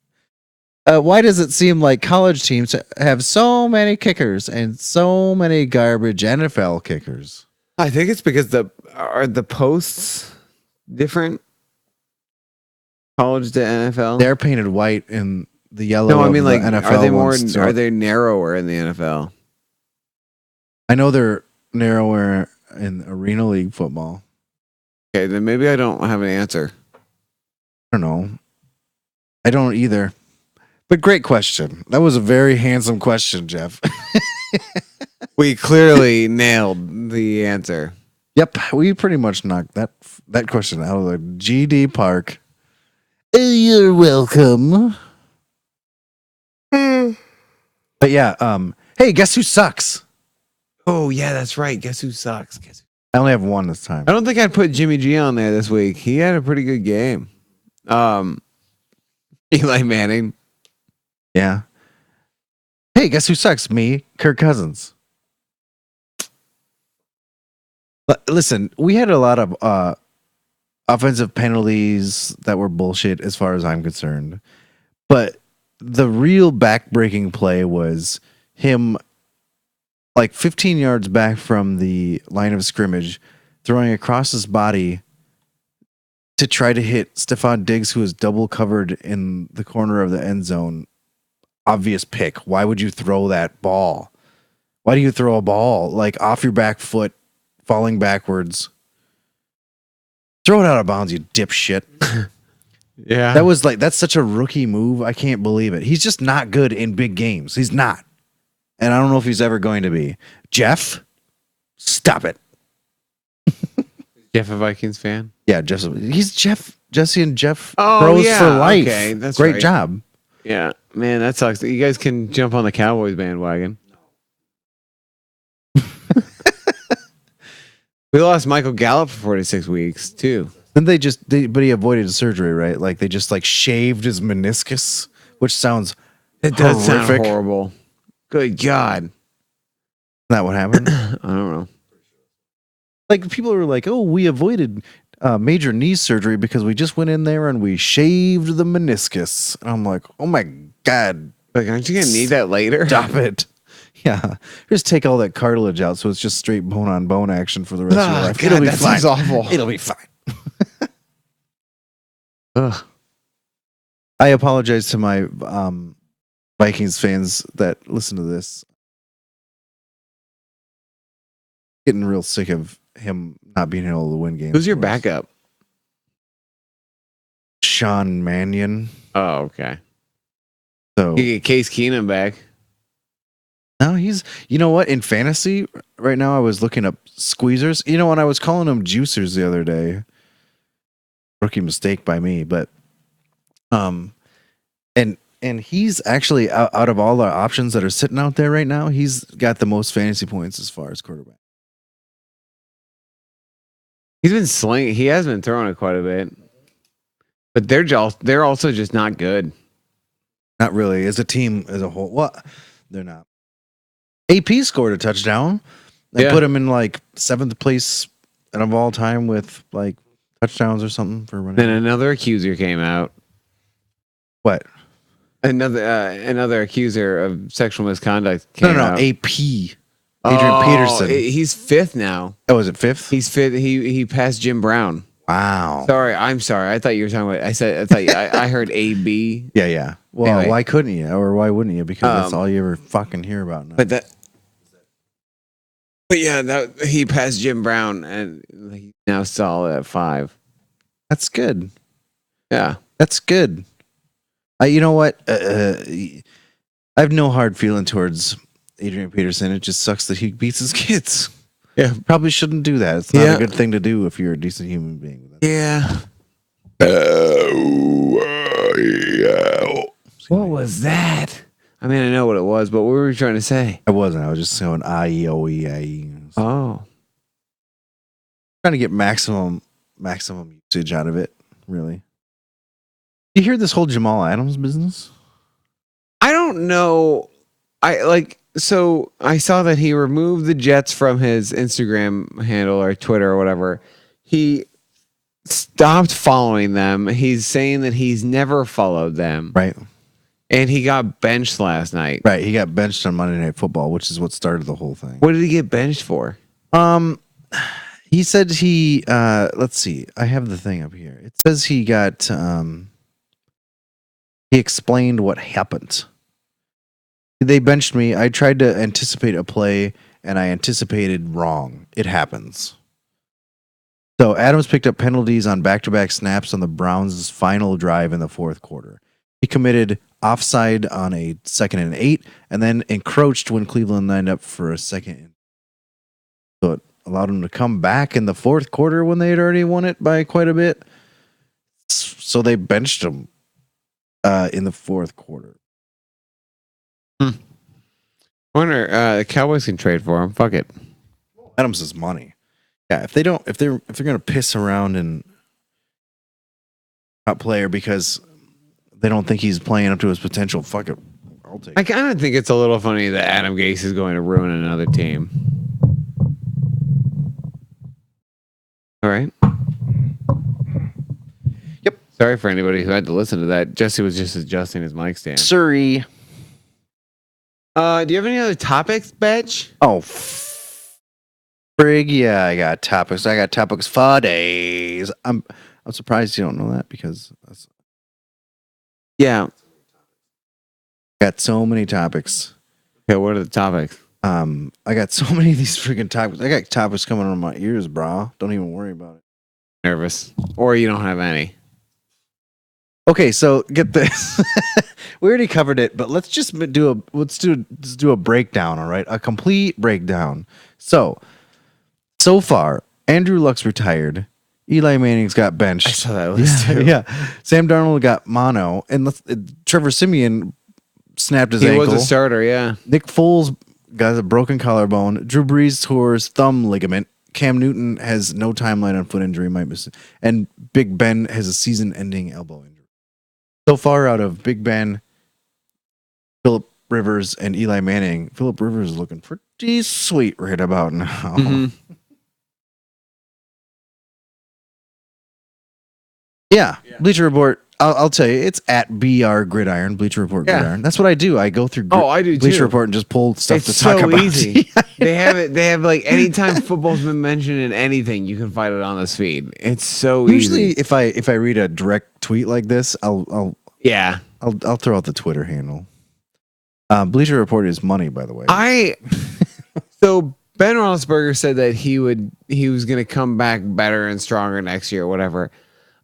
Why does it seem like college teams have so many kickers and so many garbage NFL kickers? I think it's because the posts different college to NFL. They're painted white and the yellow. No, I mean of the like NFL are they more ones. are they narrower in the NFL? I know they're narrower in Arena League football. Okay, then maybe I don't have an answer. I don't know. I don't either. But great question. That was a very handsome question, Jeff. We clearly nailed the answer. Yep, we pretty much knocked that question out of the GD Park. You're welcome. But yeah, hey, guess who sucks? Oh yeah, that's right. Guess who sucks? I only have one this time. I don't think I'd put Jimmy G on there this week. He had a pretty good game. Eli Manning. Yeah. Hey, guess who sucks? Me, Kirk Cousins. Listen, we had a lot of offensive penalties that were bullshit as far as I'm concerned. But the real back-breaking play was him like 15 yards back from the line of scrimmage, throwing across his body to try to hit Stephon Diggs, who was double covered in the corner of the end zone. Obvious pick. Why would you throw that ball? Why do you throw a ball like off your back foot, falling backwards? Throw it out of bounds, you dipshit. Yeah. That's such a rookie move. I can't believe it. He's just not good in big games. He's not. And I don't know if he's ever going to be. Jeff, stop it. Jeff a Vikings fan? Yeah, he's Jesse and Jeff Oh, Bros yeah, for life. okay, that's Great right. job. Yeah. Man, that sucks. You guys can jump on the Cowboys bandwagon. We lost Michael Gallup for 46 weeks, too. Then but he avoided surgery, right? Like they just like shaved his meniscus, which sounds It does sound horrific. horrible. Good God. Isn't that what happened? I don't know. Like people were like, "Oh, we avoided major knee surgery because we just went in there and we shaved the meniscus." And I'm like, "Oh my God, Like, aren't you going to need that later? stop it!" Yeah, just take all that cartilage out, so it's just straight bone on bone action for the rest of your life. God, that sounds awful. It'll be fine. Ugh. I apologize to my Vikings fans that listen to this. Getting real sick of him not being able to win games. Who's your for us. backup? Sean Mannion. Oh, okay. So You get Case Keenum back. no, you know what? In fantasy right now, I was looking up squeezers. You know, when I was calling them juicers the other day, rookie mistake by me, but and he's actually out of all the options that are sitting out there right now, he's got the most fantasy points as far as quarterback. He's been slinging. He has been throwing it quite a bit. But they're also just not good. Not really. As a team as a whole. Well, they're not. AP scored a touchdown. They Yeah. put him in like 7th place of all time with like touchdowns or something for running. Then another accuser came out. What? Another accuser of sexual misconduct came No, out. AP. Adrian Peterson. He's 5th now. Oh, is it 5th? He's 5th. He passed Jim Brown. Wow. Sorry, I'm sorry. I thought you were talking about. I heard AB. Yeah. Well, Anyway. why couldn't you? Or why wouldn't you? Because that's Um, all you ever fucking hear about now. But yeah, he passed Jim Brown, and he's now solid at 5. That's good. Yeah. That's good. You know what? I have no hard feeling towards Adrian Peterson. It just sucks that he beats his kids. Yeah. Probably shouldn't do that. It's not Yeah. a good thing to do if you're a decent human being. Yeah. What was that? I mean, I know what it was, but what were we trying to say? I wasn't. I was just saying I-E-O-E-I-E. Oh. Trying to get maximum usage out of it, really. You hear this whole Jamal Adams business? I don't know. So I saw that he removed the Jets from his Instagram handle or Twitter or whatever. He stopped following them. He's saying that he's never followed them. Right. And he got benched last night. Right, he got benched on Monday Night Football, which is what started the whole thing. What did he get benched for? He said he let's see. I have the thing up here. It says he got he explained what happened. They benched me. I tried to anticipate a play and I anticipated wrong. It happens. So Adams picked up penalties on back-to-back snaps on the Browns' final drive in the fourth quarter. He committed offside on a 2nd and 8 and then encroached when Cleveland lined up for a second. So it allowed him to come back in the fourth quarter when they had already won it by quite a bit. So they benched him in the fourth quarter. I wonder the Cowboys can trade for him. Fuck it. Adams is money. Yeah, if they're gonna piss around and not player because they don't think he's playing up to his potential, fuck it. I'll take I it. kind of think it's a little funny that Adam Gase is going to ruin another team. All right. Yep. Sorry for anybody who had to listen to that. Jesse was just adjusting his mic stand. Surrey. Do you have any other topics, Betch? Oh, frig, yeah, I got topics. I got topics for days. I'm surprised you don't know that because Yeah. I got so many topics. Okay, what are the topics? I got so many of these freaking topics. I got topics coming on my ears, bro. Don't even worry about it. Nervous. Or you don't have any. Okay, so get this. We already covered it, but let's do a breakdown, all right? A complete breakdown. So far, Andrew Luck's retired. Eli Manning's got benched. I saw that list too. Yeah. Sam Darnold got mono, and Trevor Siemian snapped his He ankle. was a starter, yeah. Nick Foles got a broken collarbone. Drew Brees tore his thumb ligament. Cam Newton has no timeline on foot injury, might miss it. And Big Ben has a season-ending elbow injury. So far out of Big Ben, Phillip Rivers, and Eli Manning, Phillip Rivers is looking pretty sweet right about now. Mhm. Yeah. Bleacher Report. I'll tell you, it's at BR Gridiron, Bleacher Report Yeah. Gridiron. That's what I do. I go through I do Bleacher too. Report and just pull stuff It's to talk so about. easy. They have like anytime football's been mentioned in anything, you can find it on this feed. It's so Usually, easy. if I read a direct tweet like this, I'll Yeah. throw out the Twitter handle. Bleacher Report is money, by the way. So Ben Roethlisberger said that he was going to come back better and stronger next year, or whatever.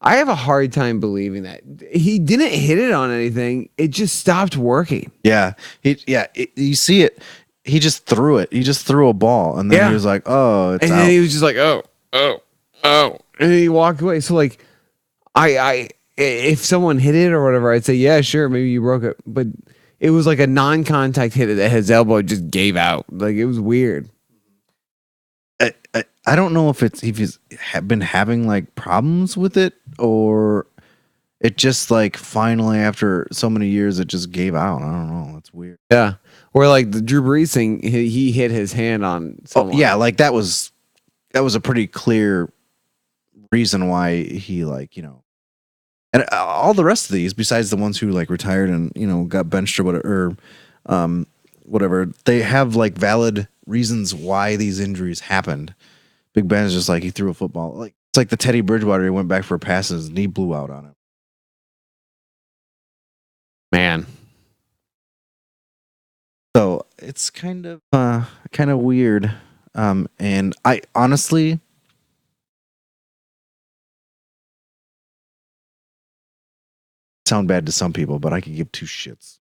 I have a hard time believing that. He didn't hit it on anything. It just stopped working. Yeah, you see it. He just threw it. He just threw a ball, and then Yeah. he was like, "Oh, it's And out." then he was just like, oh, and then he walked away. So like, if someone hit it or whatever, I'd say, yeah, sure, maybe you broke it, but it was like a non-contact hit that his elbow just gave out. Like it was weird. I don't know if he's been having like problems with it or it just like finally after so many years it just gave out. I don't know. It's weird. Yeah, or like the Drew Brees thing, he hit his hand on someone. Oh, yeah, like that was a pretty clear reason why he like, and all the rest of these besides the ones who like retired and, got benched or whatever, they have like valid reasons why these injuries happened. Big Ben's just like he threw a football. Like it's like the Teddy Bridgewater, he went back for a pass and his knee blew out on him. Man. So it's kind of weird. And I honestly sound bad to some people, but I could give two shits.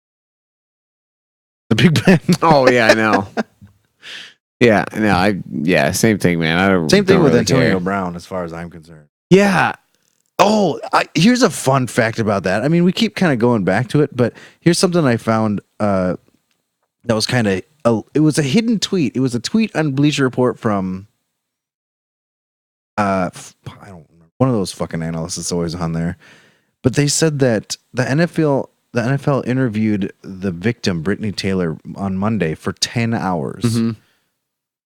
The Big Ben. Oh yeah, I know. Yeah, no, same thing, man. Same thing don't with really Antonio care. Brown, as far as I'm concerned. Yeah. Oh, here's a fun fact about that. I mean, we keep kind of going back to it, but here's something I found that was kind of it was a hidden tweet. It was a tweet on Bleacher Report from I don't remember, one of those fucking analysts that's always on there. But they said that the NFL interviewed the victim, Brittany Taylor, on Monday for 10 hours. Mm-hmm.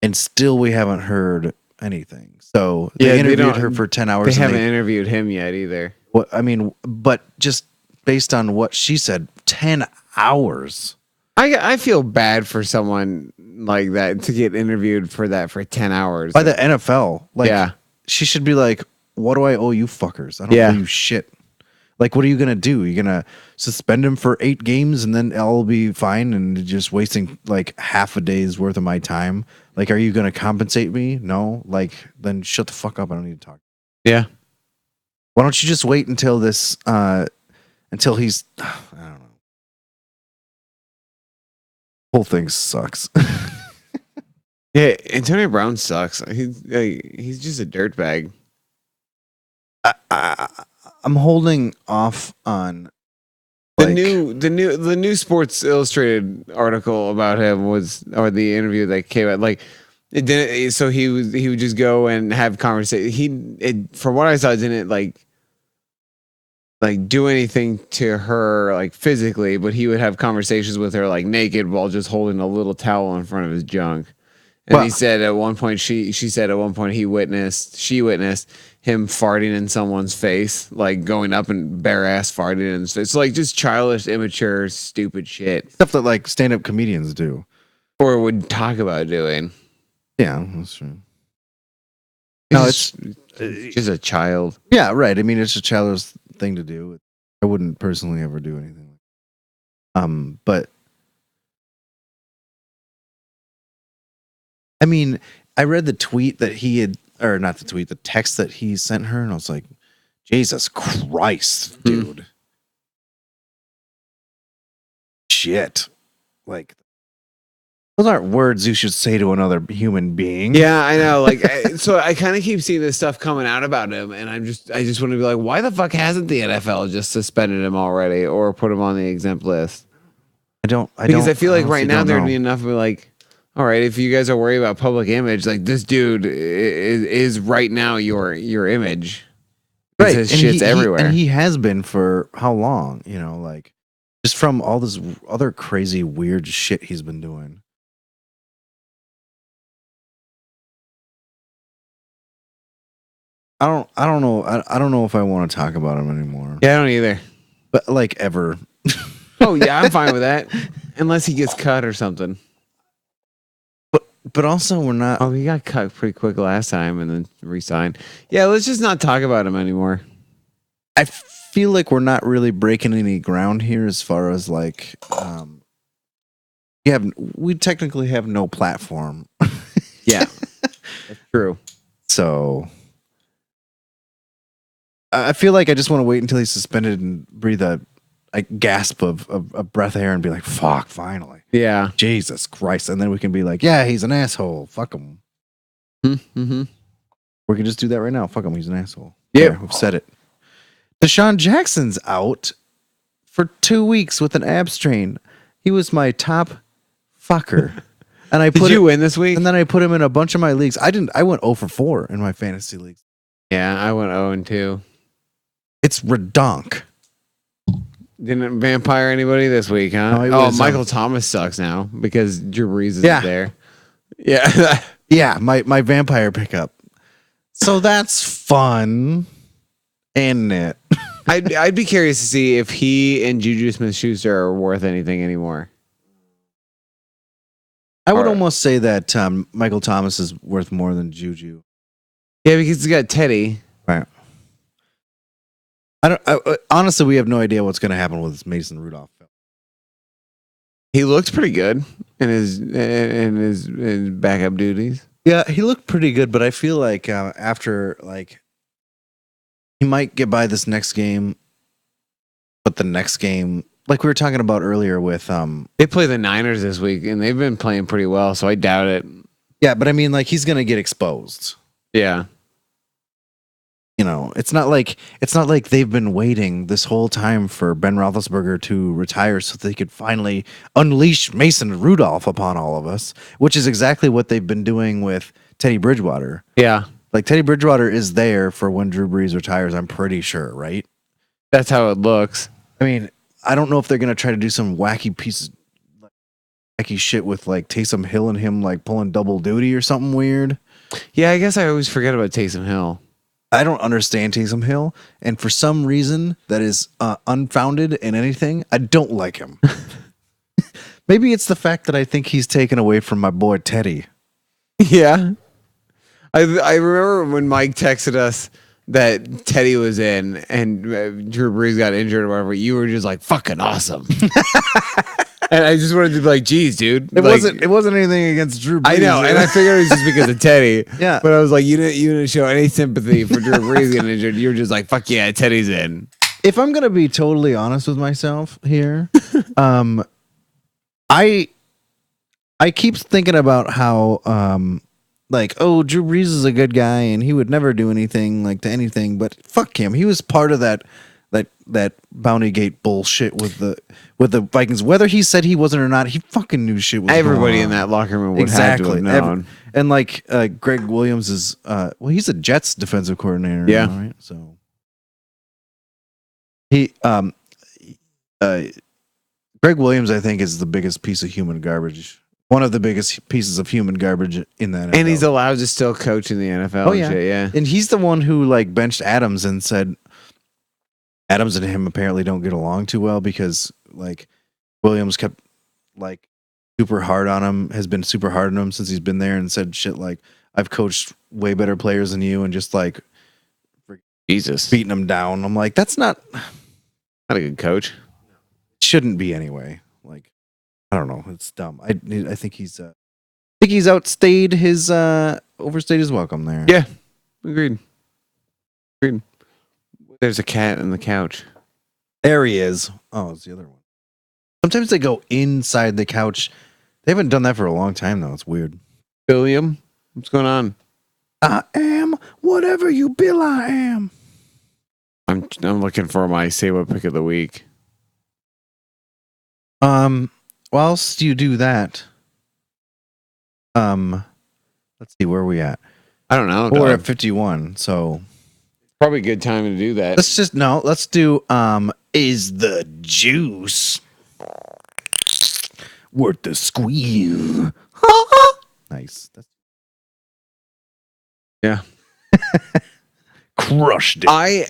And still we haven't heard anything. So Yeah, they they interviewed don't- her for 10 They hours. haven't interviewed him yet either. But just based on what she said, 10 hours. I feel bad for someone like that to get interviewed for that for 10 hours. By the NFL. Like, Yeah. she should be like, what do I owe you fuckers? I don't Yeah. owe you shit. Like, what are you going to do? You're going to suspend him for 8 games and then I'll be fine and just wasting like half a day's worth of my time? Like, are you going to compensate me? No? Like, then shut the fuck up. I don't need to talk. Yeah. Why don't you just wait until this, until he's, I don't know. Whole thing sucks. Yeah, Antonio Brown sucks. He's just a dirtbag. I'm holding off on The new Sports Illustrated article about him or the interview that came out, like it didn't. So he would just go and have conversation. From what I saw, it didn't like do anything to her like physically, but he would have conversations with her like naked while just holding a little towel in front of his junk. And he said at one point, she said at one point she witnessed him farting in someone's face, like going up and bare ass farting in his face. It's like just childish, immature, stupid shit. stuff that like stand-up comedians do. Or would talk about doing. Yeah, that's true. It's just a child. Yeah, right. I mean, it's a childish thing to do. I wouldn't personally ever do anything like that. But I mean, I read the tweet that he had, or not the tweet, the text that he sent her, and I was like, Jesus Christ, dude. Shit. Like, those aren't words you should say to another human being. Yeah, I know. Like, so I kind of keep seeing this stuff coming out about him, and I just want to be like, why the fuck hasn't the NFL just suspended him already or put him on the exempt list? Because I feel like right now there'd be enough of like, all right, if you guys are worried about public image, like this dude is right now your image. Right, His shit's everywhere. And he has been for how long? You know, like just from all this other crazy, weird shit he's been doing. I don't know. I don't know if I want to talk about him anymore. Yeah, I don't either. But like ever. Oh yeah, I'm fine with that, unless he gets cut or something. But also we're not. Oh, he got cut pretty quick last time and then re-signed. Yeah, let's just not talk about him anymore. I feel like we're not really breaking any ground here as far as like we technically have no platform. Yeah, that's true. So I feel like I just want to wait until he's suspended and breathe a gasp of breath of air and be like, fuck, finally. Yeah. Jesus Christ. And then we can be like, yeah, he's an asshole. Fuck him. Mm-hmm. We can just do that right now. Fuck him. He's an asshole. Yeah. There, we've said it. Deshaun Jackson's out for 2 weeks with an ab strain. He was my top fucker. And I Did you win this week? And then I put him in a bunch of my leagues. I went 0 for 4 in my fantasy leagues. Yeah, I went 0-2. It's redonk. Didn't vampire anybody this week, huh? No, Michael Thomas sucks now because Drew Brees is Yeah. there. Yeah. Yeah, my vampire pickup. So that's fun, isn't it? I'd be curious to see if he and Juju Smith-Schuster are worth anything anymore. I would almost say that Michael Thomas is worth more than Juju. Yeah, because he's got Teddy. Right. Honestly, we have no idea what's going to happen with this Mason Rudolph film. He looks pretty good in his backup duties. Yeah, he looked pretty good, but I feel like after like he might get by this next game, but the next game, like we were talking about earlier with They play the Niners this week, and they've been playing pretty well, so I doubt it. yeah, but I mean, like he's going to get exposed. Yeah. You know, it's not like they've been waiting this whole time for Ben Roethlisberger to retire so they could finally unleash Mason Rudolph upon all of us, which is exactly what they've been doing with Teddy Bridgewater. Yeah. Like Teddy Bridgewater is there for when Drew Brees retires, I'm pretty sure, right? That's how it looks. I mean, I don't know if they're going to try to do some wacky wacky shit with like Taysom Hill and him like pulling double duty or something weird. Yeah, I guess I always forget about Taysom Hill. I don't understand Taysom Hill, and for some reason that is unfounded in anything, I don't like him. Maybe it's the fact that I think he's taken away from my boy Teddy. Yeah. I remember when Mike texted us that Teddy was in and Drew Brees got injured or whatever. You were just like fucking awesome. And I just wanted to be like, geez, dude. It wasn't anything against Drew Brees. I know, and I figured it was just because of Teddy. Yeah. But I was like, you didn't show any sympathy for Drew Brees getting injured. You were just like, fuck yeah, Teddy's in. If I'm gonna be totally honest with myself here, I keep thinking about how Drew Brees is a good guy and he would never do anything like to anything, but fuck him. He was part of that Bounty Gate bullshit with the Vikings. Whether he said he wasn't or not, he fucking knew shit was Everybody going in on. that locker room would Exactly. have to have known. And Greg Williams is he's a Jets defensive coordinator. Yeah. Now, right? So he Greg Williams, I think, is the biggest piece of human garbage. One of the biggest pieces of human garbage in that NFL. And he's allowed to still coach in the NFL. Oh, and yeah. shit, yeah. And he's the one who benched Adams and said Adams and him apparently don't get along too well because Williams kept super hard on him, has been super hard on him since he's been there and said shit like, I've coached way better players than you and just Jesus. beating them down. I'm like, that's not Not a good coach. shouldn't be anyway. I don't know. It's dumb. I think he's overstayed his welcome there. Yeah. Agreed. There's a cat in the couch. There he is. Oh, it's the other one. Sometimes they go inside the couch. They haven't done that for a long time though. It's weird. William, what's going on? I am whatever you bill I am. I'm looking for my say what pick of the week. Whilst you do that, let's see where are we at. I don't know. We're dog. at 51. So Probably a good time to do that. let's do is the juice worth the squeeze? Nice. Yeah. Crushed it. I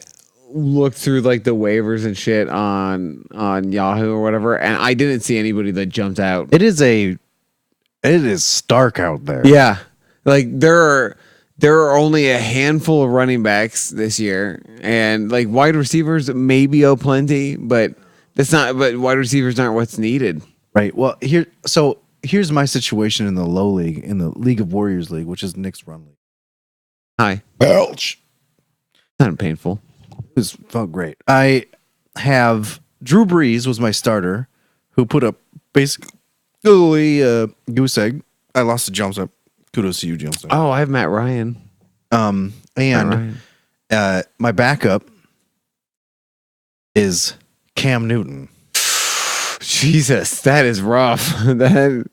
looked through the waivers and shit on Yahoo or whatever, and I didn't see anybody that jumped out. It is stark out there. Yeah. There are only a handful of running backs this year, and wide receivers maybe plenty, but wide receivers aren't what's needed. Right. Well, here's my situation in the low league, in the League of Warriors league, which is Nick's run league. Hi. Belch. Not painful. It felt great. I have Drew Brees was my starter, who put up basically a goose egg. I lost to Jones up. Kudos to you, Jones. Oh, I have Matt Ryan. And my backup is Cam Newton. Jesus, that is rough. that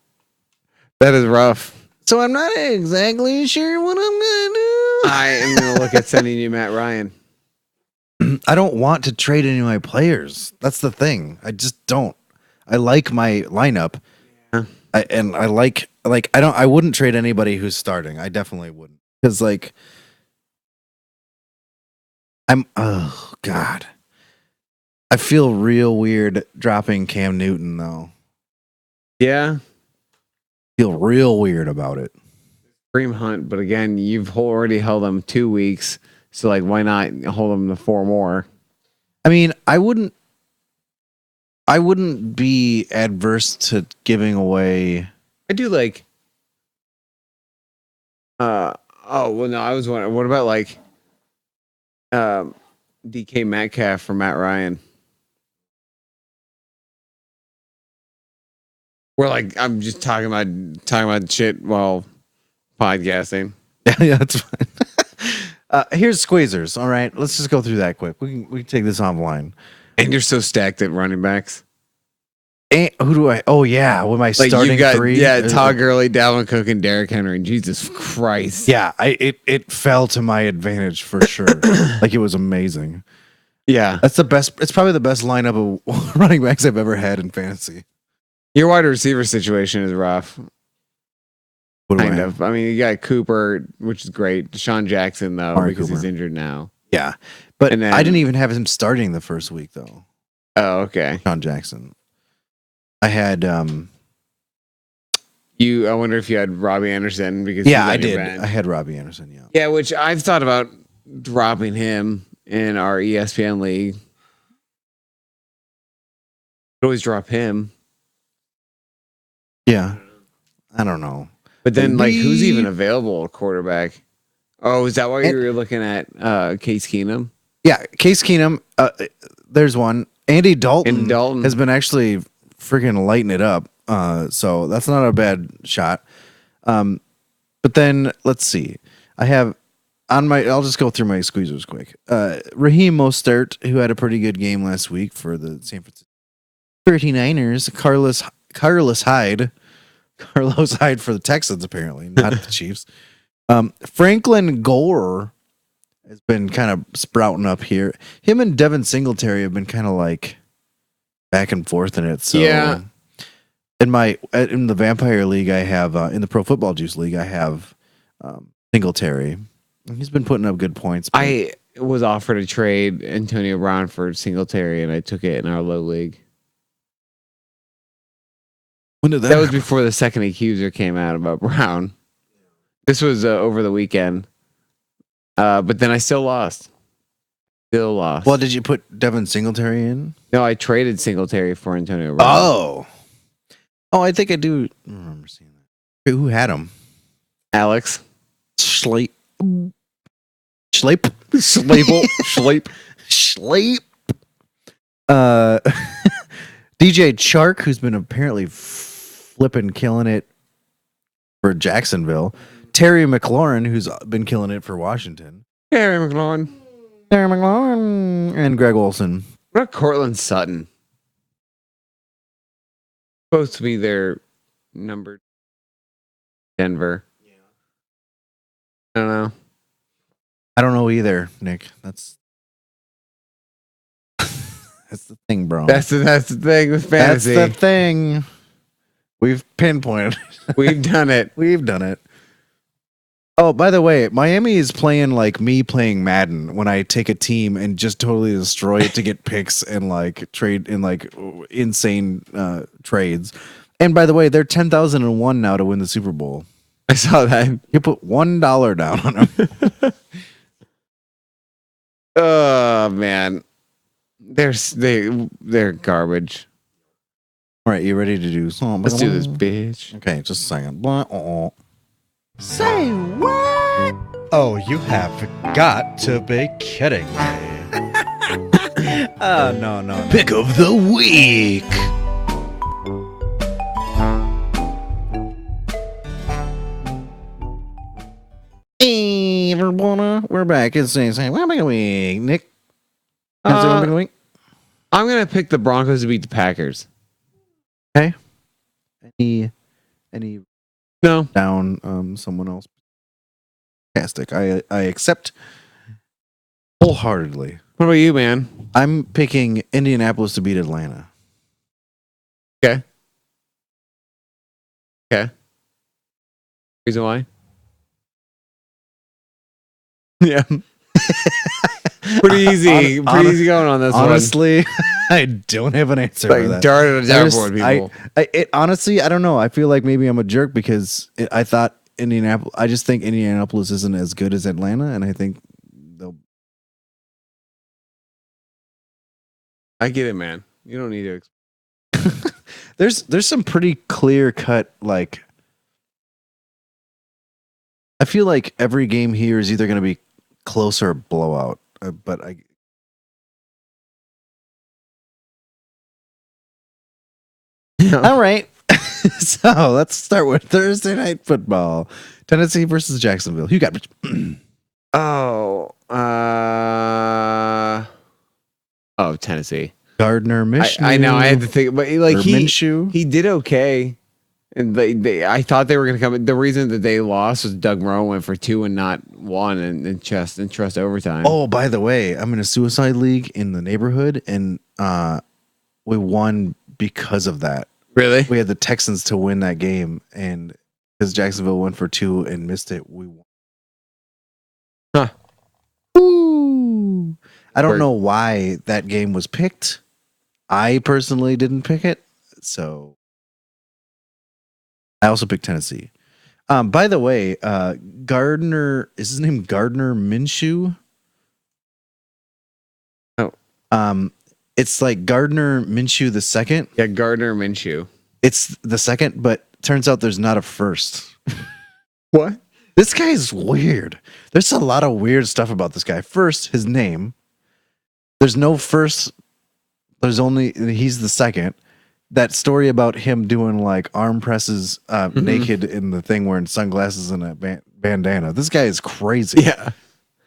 is rough. So I'm not exactly sure what I'm gonna do. I am gonna look at sending you Matt Ryan. I don't want to trade any of my players. That's the thing. I just don't. I like my lineup. Yeah. I wouldn't trade anybody who's starting. I definitely wouldn't. Because oh God. I feel real weird dropping Cam Newton though. Yeah. Feel real weird about it. Kareem Hunt, but again, you've already held him 2 weeks, so why not hold him to 4 more? I mean, I wouldn't be adverse to giving away. I do oh well, no, I was wondering, what about DK Metcalf for Matt Ryan? We're I'm just talking about shit while podcasting. Yeah, that's fine. Here's Squeezers. All right, let's just go through that quick. We can take this offline. And you're so stacked at running backs. And who do I? Oh yeah, with my starting you got, three. Yeah, Todd Gurley, Dalvin Cook, and Derrick Henry. Jesus Christ. Yeah, it fell to my advantage for sure. It was amazing. Yeah. That's the best. It's probably the best lineup of running backs I've ever had in fantasy. Your wide receiver situation is rough. What do I Kind have? of. I mean, you got Cooper, which is great. Deshaun Jackson, though, Amari because he's Cooper. injured now. Yeah, but And then- I didn't even have him starting the first week though. Oh, okay. Sean Jackson. I had I wonder if you had Robbie Anderson because yeah, he's I on your did. bench. I had Robbie Anderson. Yeah. Yeah, which I've thought about dropping him in our ESPN league. Could always drop him, Yeah. I don't know. but then like who's Maybe- even available at quarterback? Oh, is that why And- you were looking at Case Keenum? Yeah, Case Keenum. There's one. Andy Dalton, Andy Dalton. has been actually freaking lighting it up. So that's not a bad shot. But then let's see. I have on my. I'll just go through my squeezers quick. Raheem Mostert, who had a pretty good game last week for the San Francisco 39ers. Carlos Hyde for the Texans, apparently, not the Chiefs. Franklin Gore has been kind of sprouting up here. Him and Devin Singletary have been kind of like back and forth in it. So Yeah. in the Vampire League, I have in the Pro Football Juice League, I have Singletary. He's been putting up good points. but- I was offered a trade Antonio Brown for Singletary, and I took it in our low league. when did That was before the second accuser came out about Brown. This was over the weekend, but then I still lost. Still lost. Well, did you put Devin Singletary in? No, I traded Singletary for Antonio Brown. Oh, I think I do remember seeing that. Who had him? Alex. Schleip. Schleip. DJ Chark, who's been apparently flipping killing it for Jacksonville. Terry McLaurin, who's been killing it for Washington. Harry McLaurin. Terry McLaurin and Greg Olson. What about Cortland Sutton? Supposed to be their number Denver. Yeah. I don't know. I don't know either, Nick. That's that's the thing, bro. That's the thing with That's fantasy. the thing. We've pinpointed. We've done it. We've done it. Oh, by the way, Miami is playing like me playing Madden when I take a team and just totally destroy it to get picks and like trade in like insane trades. And by the way, they're 10,001 now to win the Super Bowl. I saw that. You put $1 down on them. Oh man, they're garbage. All right, you ready to do something? Let's do this, bitch. Okay, just a second. Say what? Oh, you have got to be kidding me. No. Pick of the week. Hey, everyone, we're back. It's saying, what a week, Nick. How's it Uh, been a week? I'm gonna pick the Broncos to beat the Packers. Any No, down someone else? Fantastic. I accept wholeheartedly. what about you, man? I'm picking Indianapolis to beat Atlanta. Okay. Reason why? Yeah. Pretty easy. Pretty easy going on this Honestly, I don't have an answer one. for Like that. dart at a I just- dartboard, people. Honestly, I don't know. I feel like maybe I'm a jerk because I thought Indianapolis. I just think Indianapolis isn't as good as Atlanta, and I think they'll. I get it, man. You don't need to. There's some pretty clear cut like. I feel like every game here is either going to be close or blowout, but I. All right. So let's start with Thursday night football. Tennessee versus Jacksonville. Who got? Tennessee. Gardner Minshew. I know. I had to think, but like or Minshew. he did okay, and I thought they were going to come. The reason that they lost was Doug Marrone went for 2 and not 1 in trust overtime. Oh, by the way, I'm in a suicide league in the neighborhood, and we won because of that. really? We had the Texans to win that game, and because Jacksonville went for 2 and missed it. We won. Huh. Ooh. I don't Word. know why that game was picked. I personally didn't pick it, so I also picked Tennessee. By the way, Gardner, is his name Gardner Minshew? Oh. It's like Gardner Minshew the second. Yeah, Gardner Minshew. It's the second, but turns out there's not a first. What? This guy is weird. There's a lot of weird stuff about this guy. First, his name. There's no first. There's only, he's the second. That story about him doing like arm presses naked in the thing wearing sunglasses and a bandana. This guy is crazy. Yeah.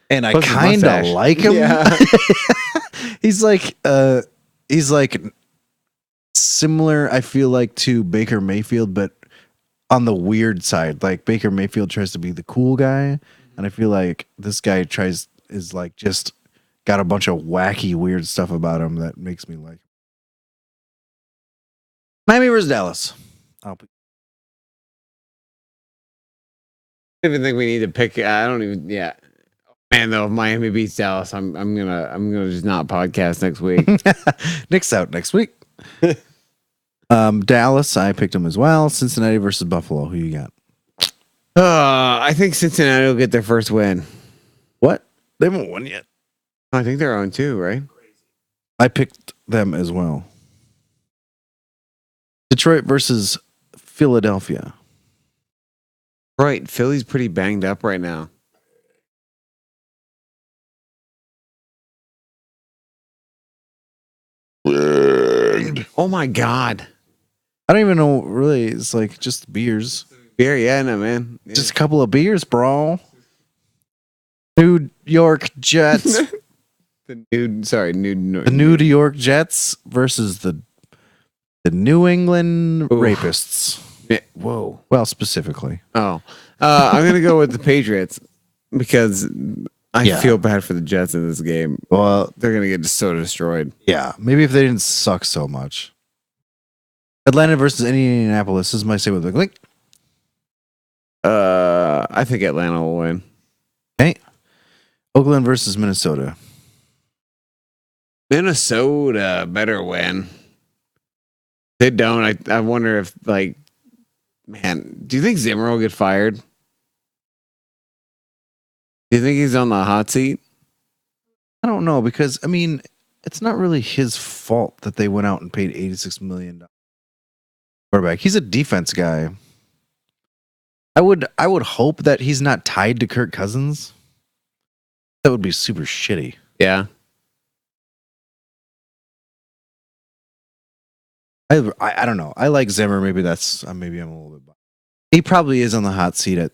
And I Plus his kind of mustache. like him. Yeah. he's like similar, I feel like, to Baker Mayfield, but on the weird side. Like Baker Mayfield tries to be the cool guy, and I feel like this guy is like just got a bunch of wacky weird stuff about him that makes me like him. Miami versus Dallas. I don't even think we need to pick. I don't even. Yeah. Man, though, if Miami beats Dallas, I'm gonna just not podcast next week. Nick's out next week. Dallas, I picked him as well. Cincinnati versus Buffalo. Who you got? I think Cincinnati will get their first win. What? They haven't won yet. I think they're on 2, right? I picked them as well. Detroit versus Philadelphia. Right. Philly's pretty banged up right now. Oh my God. I don't even know, really. It's like just beers. Beer, yeah, no, man. Yeah. Just a couple of beers, bro. New York Jets. the New The New York Jets versus the New England Oof. Rapists. Yeah, whoa. Well, specifically. Oh. I'm going to go with the Patriots because I Yeah. feel bad for the Jets in this game. Well, They're going to get just so destroyed. yeah. Maybe if they didn't suck so much. Atlanta versus Indianapolis. This is my say with the link. I think Atlanta will win. Okay. Oakland versus Minnesota. Minnesota better win. They don't. I wonder if, like, man, do you think Zimmer will get fired? Do you think he's on the hot seat? I don't know, because I mean, it's not really his fault that they went out and paid $86 million quarterback. He's a defense guy. I would hope that he's not tied to Kirk Cousins. That would be super shitty. Yeah. I don't know. I like Zimmer. Maybe that's maybe I'm a little bit biased. He probably is on the hot seat at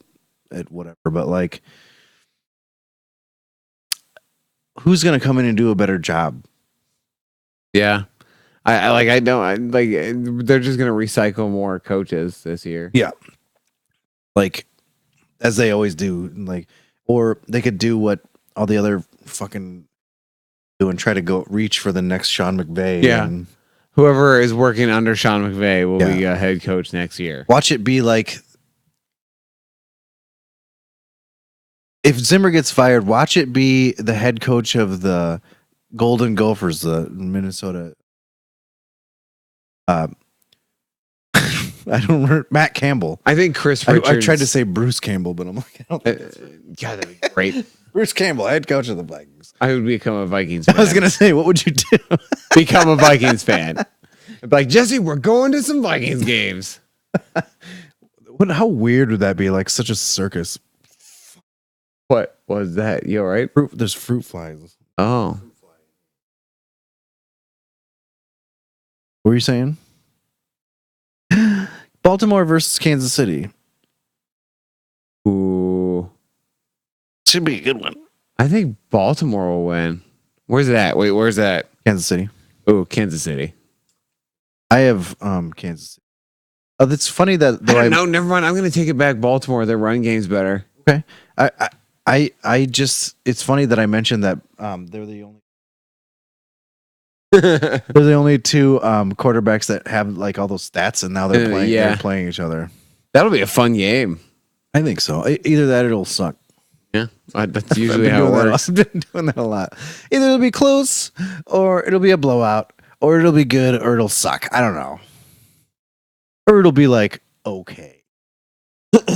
whatever, but like, who's gonna come in and do a better job? Yeah. I don't like they're just gonna recycle more coaches this year. Yeah. Like, as they always do, like, or they could do what all the other fucking do and try to go reach for the next Sean McVay. Yeah. And Whoever is working under Sean McVay will be Yeah. a head coach next year. watch it be like, if Zimmer gets fired, watch it be the head coach of the Golden Gophers, the Minnesota. I don't remember, Matt Campbell. I think Chris I Richards. tried to say Bruce Campbell, but I'm like, I don't think God, that'd be great. Bruce Campbell, head coach of the Vikings. I would become a Vikings fan. I was gonna say, what would you do? become a Vikings fan. I'd be like, Jesse, we're going to some Vikings games. How weird would that be? Like such a circus. What was that? You all right? There's fruit flies. Oh. What were you saying? Baltimore versus Kansas City. Ooh. Should be a good one. I think Baltimore will win. Where's that? Wait, where's that? Kansas City. Oh, Kansas City. I have Kansas City. Oh, that's funny that though No, never mind. I'm going to take it back. Baltimore. Their run game's better. Okay. I just, it's funny that I mentioned that they're the only two quarterbacks that have like all those stats, and now they're Yeah. playing each other. That'll be a fun game. I think so. Either that or it'll suck. Yeah, that's usually how it works. I've been doing that a lot. Either it'll be close, or it'll be a blowout, or it'll be good, or it'll suck. I don't know. Or it'll be like, okay.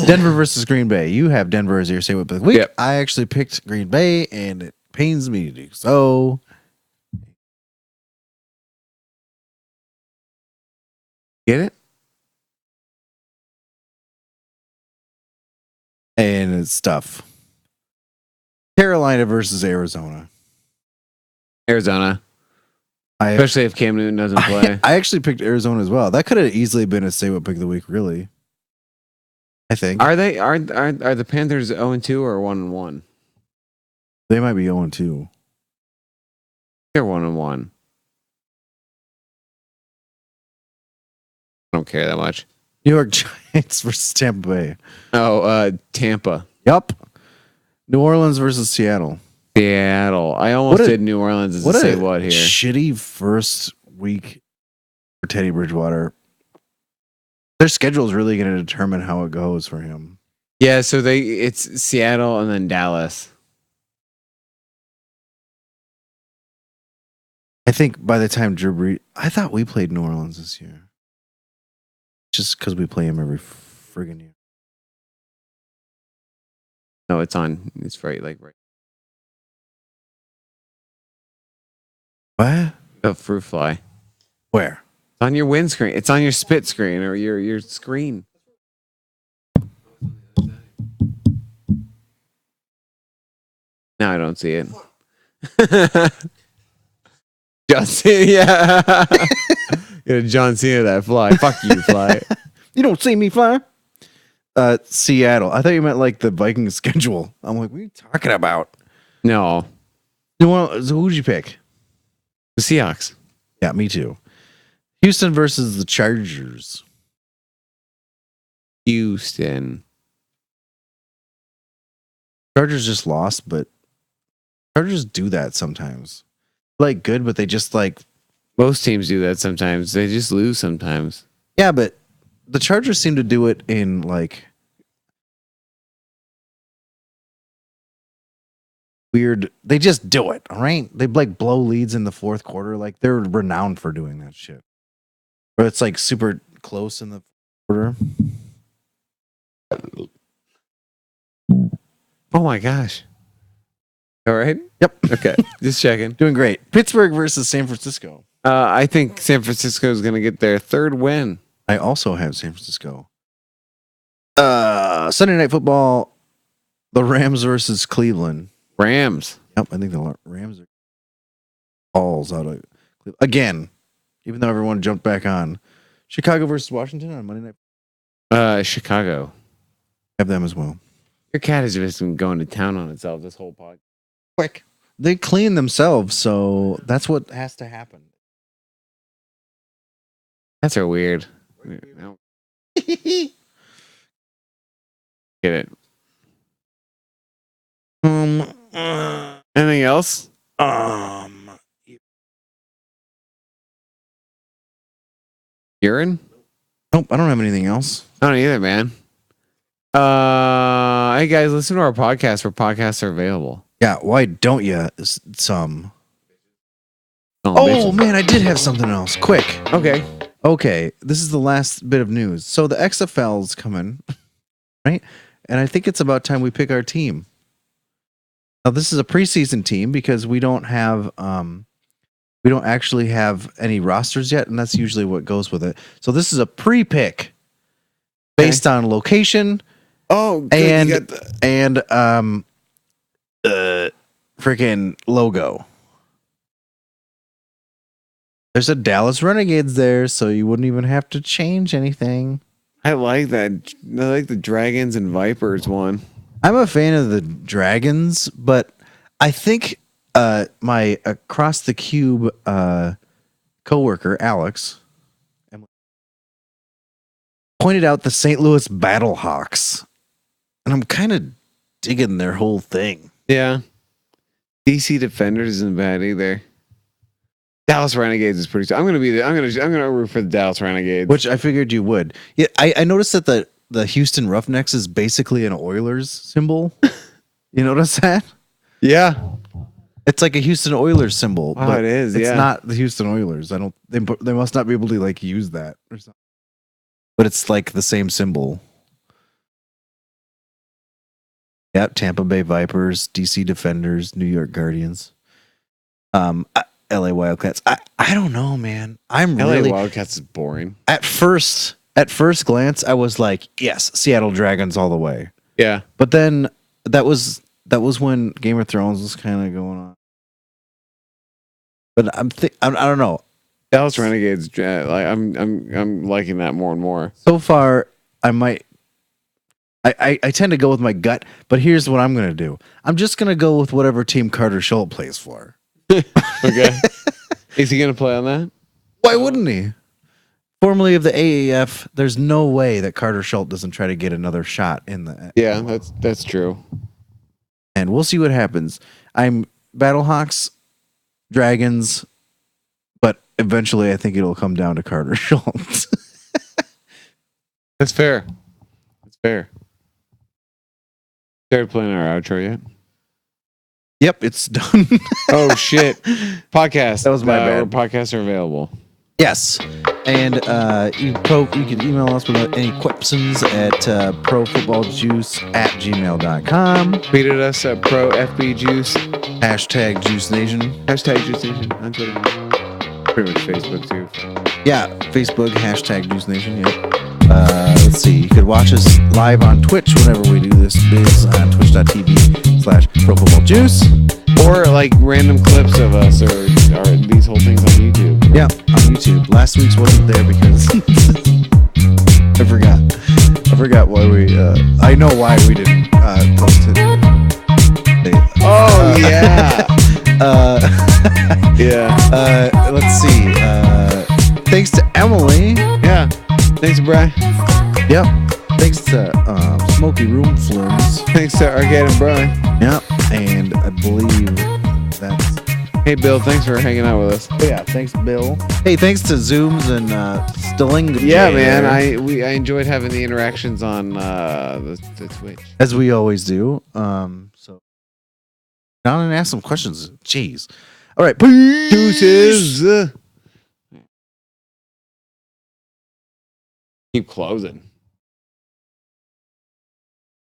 Denver versus Green Bay. You have Denver as your say what week. Yep. I actually picked Green Bay, and it pains me to do so. Get it? And it's tough. Carolina versus Arizona. Arizona, I especially if Cam Newton doesn't play. I actually picked Arizona as well. That could have easily been a say what pick of the week, really. I think. Are the Panthers 0-2 or 1-1? They might be 0-2. They're 1-1. I don't care that much. New York Giants versus Tampa Bay. Oh, Tampa. Yup. New Orleans versus Seattle. Seattle. I almost What a- did New Orleans as What a a say what here. shitty first week for Teddy Bridgewater. Their schedule is really going to determine how it goes for him. Yeah, so it's Seattle and then Dallas. I think by the time Drew Brees, I thought we played New Orleans this year. Just because we play him every friggin' year. No, it's right. What? The fruit fly. Where? It's on your windscreen. It's on your spit screen or your screen. Now I don't see it. John Cena, yeah. Yeah, John Cena, that fly. Fuck you, fly. You don't see me fly? Seattle. I thought you meant like the Vikings schedule. I'm like, what are you talking about? No, So who'd you pick? the Seahawks. Yeah, me too. Houston versus the Chargers. Houston. Chargers just lost, but Chargers do that sometimes. Like good, but they just like Most teams do that sometimes. They just lose sometimes. yeah, but the Chargers seem to do it in like weird. They just do it, all right? They like blow leads in the fourth quarter. Like they're renowned for doing that shit. Or it's like super close in the quarter. Oh my gosh. All right. Yep. Okay. Just checking. Doing great. Pittsburgh versus San Francisco. I think San Francisco is going to get their third win. I also have San Francisco. Sunday Night Football, the Rams versus Cleveland. Rams. Yep, I think the Rams are balls out of Cleveland. Again, even though everyone jumped back on. Chicago versus Washington on Monday night. Chicago. Have them as well. Your cat has just been going to town on itself this whole pod. Quick. They clean themselves, so that's what has to happen. Cats are weird. No. Get it. Anything else? Urine? Nope, I don't have anything else. I don't either, man. Hey guys, listen to our podcast where podcasts are available. Yeah, why don't you? Some. Oh, Oh bitches. man, I did have something else. Quick. Okay. Okay, this is the last bit of news. So the XFL's coming, right? And I think it's about time we pick our team. Now this is a preseason team because we don't actually have any rosters yet, and that's usually what goes with it. So this is a pre-pick based on location Oh, good. and freaking logo. There's a Dallas Renegades there, so you wouldn't even have to change anything. I like that. I like the Dragons and Vipers one. I'm a fan of the Dragons, but I think my Across the Cube coworker, Alex, pointed out the St. Louis Battlehawks. And I'm kind of digging their whole thing. Yeah. DC Defenders isn't bad either. Dallas Renegades is pretty. I'm gonna root for the Dallas Renegades. Which I figured you would. Yeah, I noticed that the Houston Roughnecks is basically an Oilers symbol. You notice that? Yeah. It's like a Houston Oilers symbol. Oh, but it is, It's yeah. not the Houston Oilers. I don't. They must not be able to like use that or something. But it's like the same symbol. Yep, Tampa Bay Vipers, DC Defenders, New York Guardians, LA Wildcats. I don't know, man. I'm LA really Wildcats is boring. at first glance I was like, yes, Seattle Dragons all the way. Yeah. But then that was when Game of Thrones was kind of going on. But I don't know. Dallas Renegades, like I'm liking that more and more. So far, I tend to go with my gut, but here's what I'm going to do. I'm just going to go with whatever team Carter Schultz plays for. Okay. Is he gonna play on that? Why wouldn't he? Formerly of the AAF, there's no way that Carter Schultz doesn't try to get another shot in the. Yeah, that's true. And we'll see what happens. I'm Battlehawks, Dragons, but eventually I think it'll come down to Carter Schultz. That's fair. That's fair. Started playing our outro yet? Yep, it's done. Oh shit! Podcast. That was my bad. Our podcasts are available. Yes. And you can email us with any questions at profootballjuice@gmail.com. Tweet at us at ProFBJuice. Hashtag Juice Nation. Hashtag Juice Nation on Twitter. Pretty much Facebook too. Yeah, Facebook, hashtag Juice Nation. Yep. Let's see. You could watch us live on Twitch whenever we do this biz on twitch.tv/profootballjuice. Or like random clips of us or these whole things on YouTube. Yeah, on YouTube. Last week's wasn't there because I forgot why we. I know why we didn't post it. Oh yeah. Yeah. Let's see. Thanks to Emily. Yeah. Thanks, Bri. Yep. Thanks to Smoky Room Flumes. Thanks to Arcade and Bri. Yep. And I believe that's. Hey Bill, thanks for hanging out with us. Oh, yeah. Thanks, Bill. Hey, thanks to Zooms and Stilling. Yeah, man. I enjoyed having the interactions on the Twitch. As we always do. So down and ask some questions. Jeez. All right. Peace. Deuces. Keep closing.